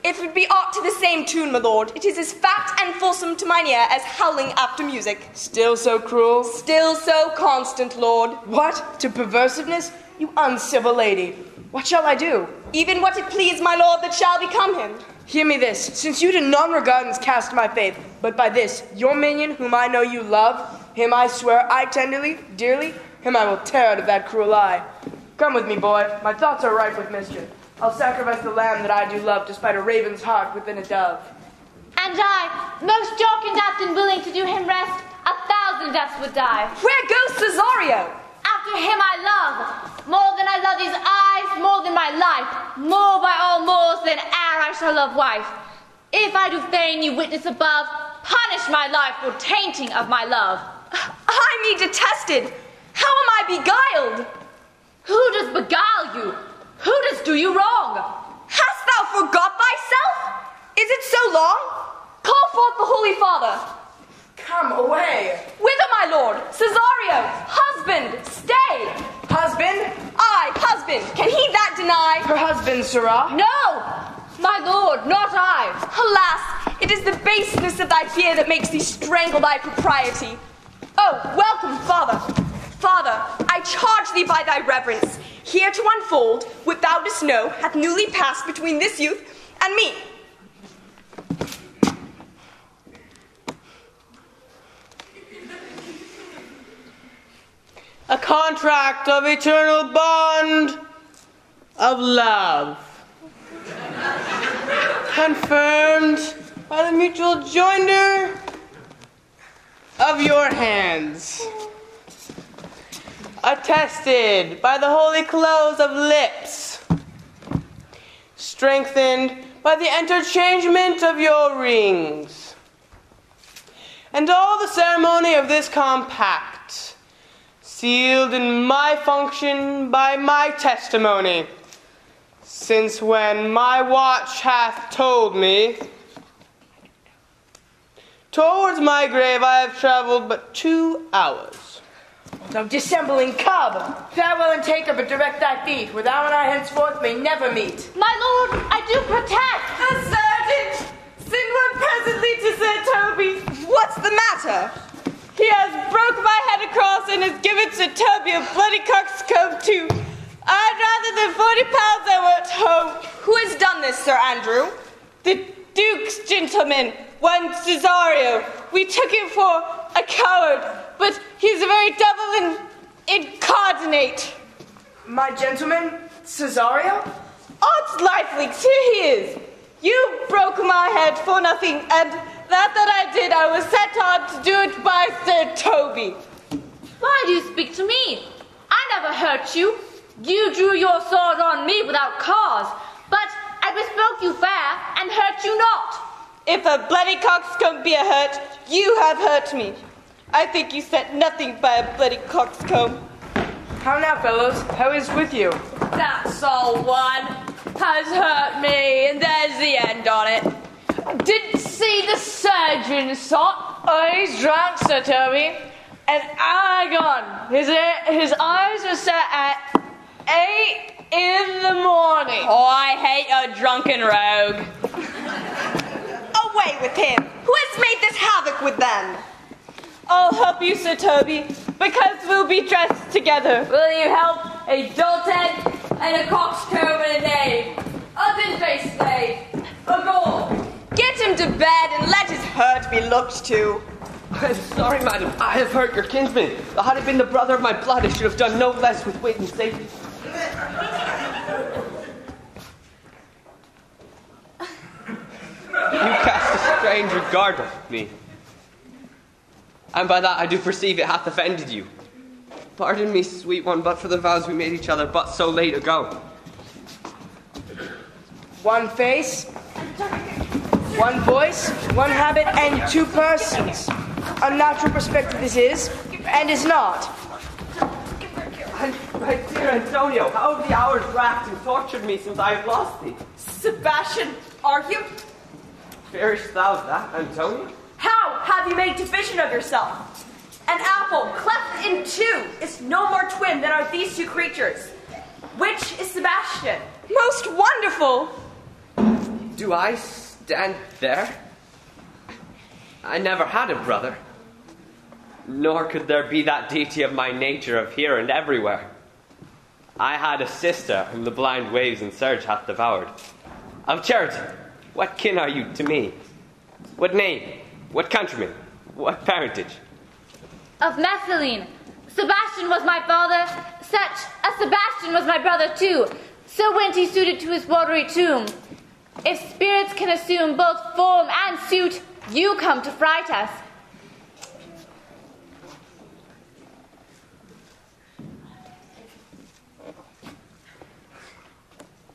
I: If it be aught to the same tune, my lord, it is as fat and fulsome to mine ear as howling after music.
C: Still so cruel?
I: Still so constant, lord.
C: What? To perversiveness? You uncivil lady. What shall I do?
I: Even what it please my lord that shall become him.
C: Hear me this, since you to non-regardance cast my faith, but by this, your minion, whom I know you love, him I swear I tenderly, dearly, him I will tear out of that cruel eye. Come with me, boy. My thoughts are ripe with mischief. I'll sacrifice the lamb that I do love, despite a raven's heart within a dove.
F: And I, most jocund apt and willing to do him rest, 1,000 deaths would die.
I: Where goes Cesario?
F: After him I love, more than I love these eyes, more than my life, more by all mores than e'er I shall love wife. If I do feign you witness above, punish my life for tainting of my love.
I: I me detested. How am I beguiled?
F: Who does beguile you? Who does do you wrong?
I: Hast thou forgot thyself? Is it so long? Call forth the Holy Father.
C: Come away.
I: Whither, my lord? Cesario, husband, stay.
C: Husband?
I: Aye, husband. Can he that deny?
C: Her husband, sirrah?
F: No, my lord, not I.
I: Alas, it is the baseness of thy fear that makes thee strangle thy propriety. Oh, welcome, father. Father, I charge thee by thy reverence, here to unfold what thou dost know hath newly passed between this youth and me.
E: A contract of eternal bond of love, confirmed by the mutual joinder of your hands, attested by the holy close of lips, strengthened by the interchangement of your rings, and all the ceremony of this compact, sealed in my function by my testimony, since when my watch hath told me, towards my grave I have traveled but 2 hours.
C: Thou dissembling cub! Farewell and take her, but direct thy feet, where thou and I henceforth may never meet.
F: My lord, I do protest.
H: A sergeant! Send one presently to Sir Toby.
I: What's the matter?
N: Sir Toby a bloody coxcomb too. I'd rather than 40 pounds I were at home.
I: Who has done this, Sir Andrew?
N: The Duke's gentleman, one Cesario. We took him for a coward, but he's a very devil incarnate.
C: My gentleman, Cesario?
N: Odds lifelings, here he is. You broke my head for nothing, and that I did, I was set on to do it by Sir Toby.
F: Why do you speak to me? I never hurt you. You drew your sword on me without cause, but I bespoke you fair and hurt you not.
N: If a bloody coxcomb be a hurt, you have hurt me. I think you said nothing by a bloody coxcomb.
C: How now, fellows? How is with you?
H: That's all one. Has hurt me, and there's the end on it. Didn't see the surgeon, sot.
N: Oh, he's drunk, Sir Toby. And I gone. His eyes are set at 8 in the morning.
H: Oh, I hate a drunken rogue.
I: Away with him. Who has made this havoc with them?
N: I'll help you, Sir Toby, because we'll be dressed together.
H: Will you help a dolthead and a coxcomb and a knave? A thin-faced slave. A ghoul.
I: Get him to bed and let his hurt be looked to.
K: I'm sorry, madam. I have hurt your kinsman. Had it been the brother of my blood, I should have done no less with wit and safety. You cast a strange regard on me. And by that I do perceive it hath offended you. Pardon me, sweet one, but for the vows we made each other but so late ago.
C: One face, one voice, one habit, and two persons. Unnatural perspective this is, and is not.
K: My dear Antonio, how have the hours racked and tortured me since I have lost thee?
I: Sebastian, are you?
K: Fearest thou that, Antonio?
I: How have you made division of yourself? An apple cleft in two is no more twin than are these two creatures. Which is Sebastian? Most wonderful!
K: Do I stand there? I never had a brother. Nor could there be that deity of my nature of here and everywhere. I had a sister whom the blind waves and surge hath devoured. Of charity, what kin are you to me? What name? What countryman? What parentage?
F: Of Messalene. Sebastian was my father, such a Sebastian was my brother too. So went he suited to his watery tomb. If spirits can assume both form and suit, you come to fright us.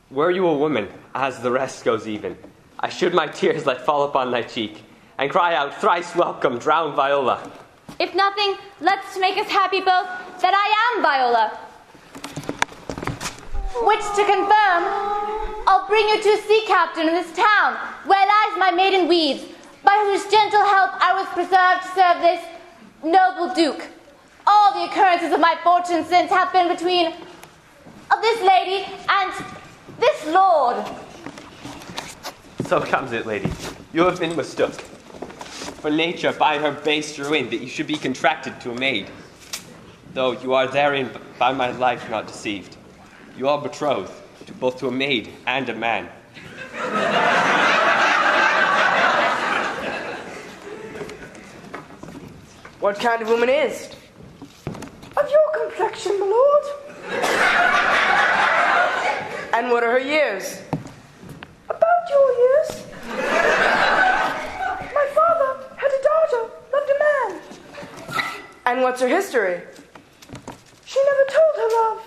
K: Were you a woman, as the rest goes even, I should my tears let fall upon thy cheek, and cry out, thrice welcome, drowned Viola.
F: If nothing, let's make us happy both that I am Viola. Which to confirm, I'll bring you to a sea captain in this town, where lies my maiden weeds, by whose gentle help I was preserved to serve this noble duke. All the occurrences of my fortune since have been between of this lady and this lord.
K: So comes it, lady. You have been mistook. For nature by her base drew in that you should be contracted to a maid. Though you are therein by my life not deceived. You are betrothed to both to a maid and a man.
C: What kind of woman is? Of your complexion, my lord. And what are her years? About your years. My father had a daughter, loved a man. And what's her history? She never told her love.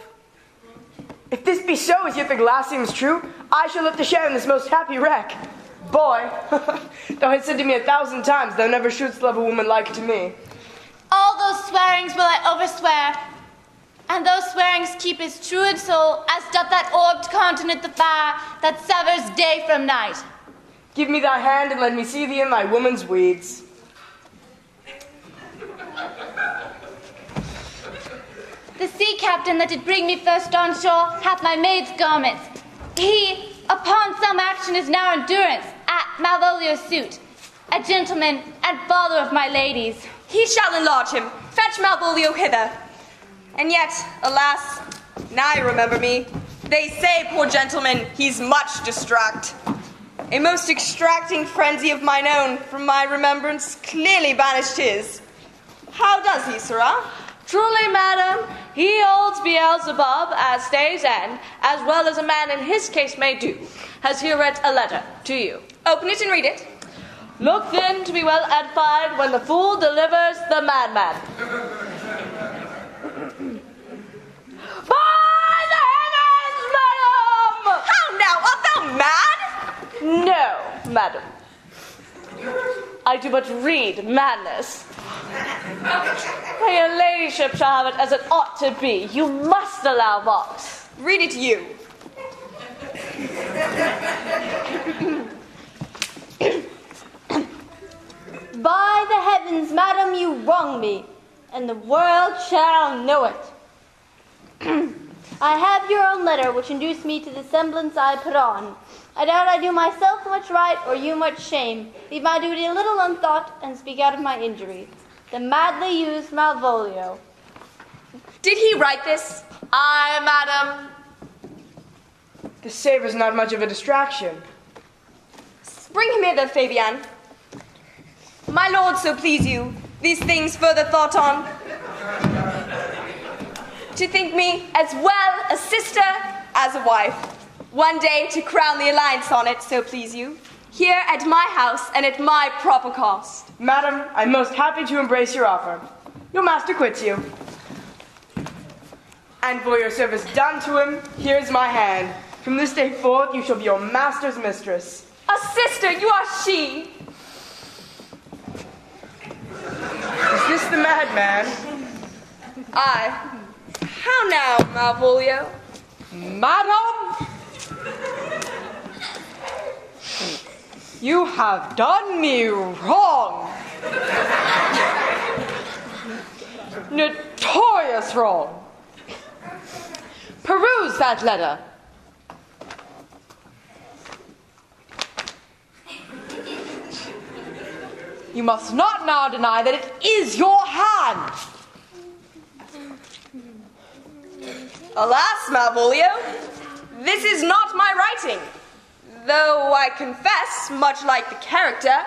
C: If this be so, as yet the glass seems true, I shall live to share in this most happy wreck. Boy, thou hast said to me 1,000 times, thou never shouldst love a woman like to me.
M: All those swearings will I overswear, and those swearings keep as true in soul as doth that orbed continent the fire that severs day from night.
C: Give me thy hand and let me see thee in thy woman's weeds.
M: The sea captain that did bring me first on shore hath my maid's garments. He, upon some action, is now in durance at Malvolio's suit, a gentleman and father of my ladies.
I: He shall enlarge him. Fetch Malvolio hither. And yet, alas, now you remember me. They say, poor gentleman, he's much distract. A most extracting frenzy of mine own from my remembrance clearly banished his. How does he, sirrah?
A: Truly, madam, he holds Beelzebub as day's end, as well as a man in his case may do. Has here read a letter to you.
I: Open it and read it.
A: Look then to be well edified when the fool delivers the madman. By the heavens, madam!
I: How now, art thou mad?
A: No, madam. I do but read madness. Your ladyship shall have it as it ought to be. You must allow Vox.
I: Read it you.
M: By the heavens, madam, you wrong me, and the world shall know it. I have your own letter, which induced me to the semblance I put on. I doubt I do myself much right, or you much shame, leave my duty a little unthought, and speak out of my injury. The madly used Malvolio.
I: Did he write this?
A: Aye, madam.
C: The savor's not much of a distraction.
I: Bring him hither, Fabian. My lord, so please you, these things further thought on. To think me as well a sister as a wife. One day to crown the alliance on it, so please you. Here at my house and at my proper cost.
C: Madam, I'm most happy to embrace your offer. Your master quits you. And for your service done to him, here's my hand. From this day forth, you shall be your master's mistress.
I: A sister, you are she.
C: Is this the madman?
I: Aye. How now, Malvolio?
J: Madam, you have done me wrong. Notorious wrong. Peruse that letter. You must not now deny that it is your hand.
I: Alas, Malvolio, this is not my writing, though I confess, much like the character,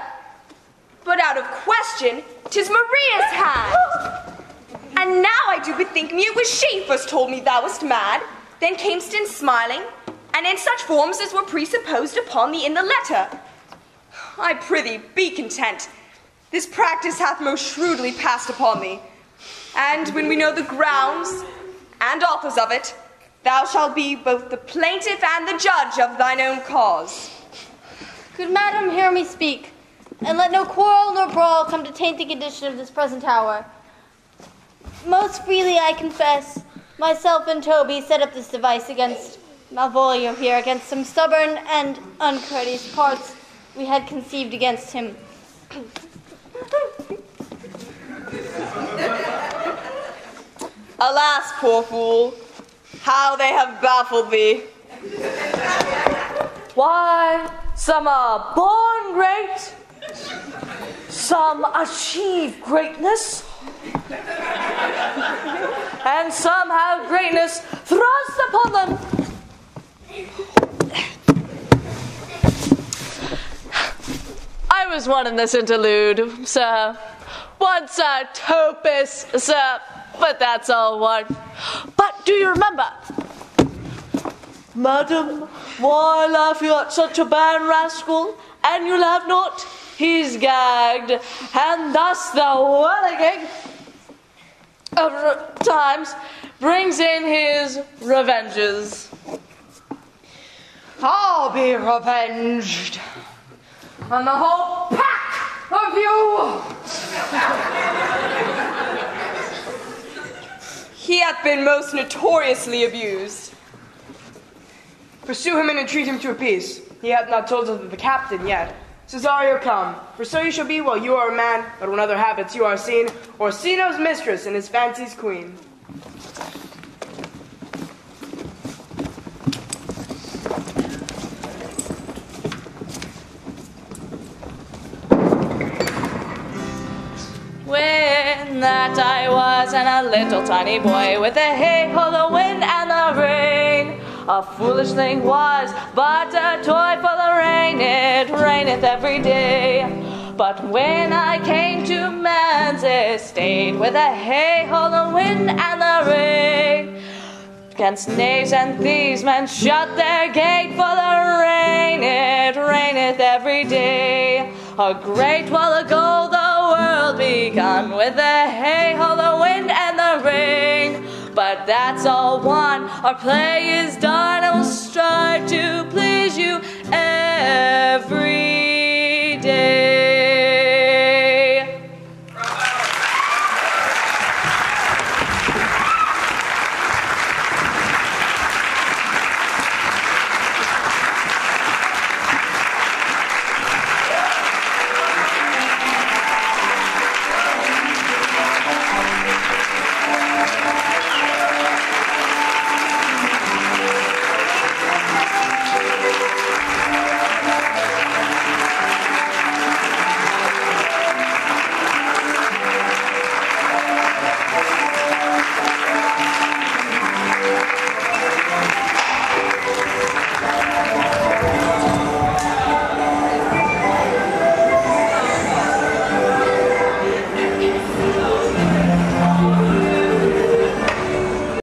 I: but out of question, 'tis Maria's hand. And now I do bethink me it was she first told me thou wast mad, then camest in smiling, and in such forms as were presupposed upon thee in the letter. I prithee, be content. This practice hath most shrewdly passed upon thee, and when we know the grounds and authors of it, thou shalt be both the plaintiff and the judge of thine own cause.
M: Good madam, hear me speak, and let no quarrel nor brawl come to taint the condition of this present hour. Most freely I confess, myself and Toby set up this device against Malvolio here, against some stubborn and uncourteous parts we had conceived against him.
I: Alas, poor fool, how they have baffled thee.
A: Why, some are born great, some achieve greatness, and some have greatness thrust upon them. I was one in this interlude, sir. Once a topus, sir, but that's all one. But do you remember? Madam, why laugh you at such a bad rascal? And you laugh not? He's gagged, and thus the whirligig of times brings in his revenges.
J: I'll be revenged on the whole pack of you.
I: He hath been most notoriously abused.
C: Pursue him and entreat him to a peace. He hath not told us of the captain yet. Cesario, come, for so you shall be while you are a man, but when other habits you are seen, Orsino's mistress and his fancy's queen.
A: When that I was, and a little tiny boy with a hey-ho, the wind and the rain. A foolish thing was, but a toy for the rain, it raineth every day. But when I came to man's estate, with a hey-ho, the wind and the rain, against knaves and thieves men shut their gate, for the rain, it raineth every day. A great while ago the world begun, with the hey-ho, the wind and the rain. But that's all one, our play is done, and we'll strive to please you every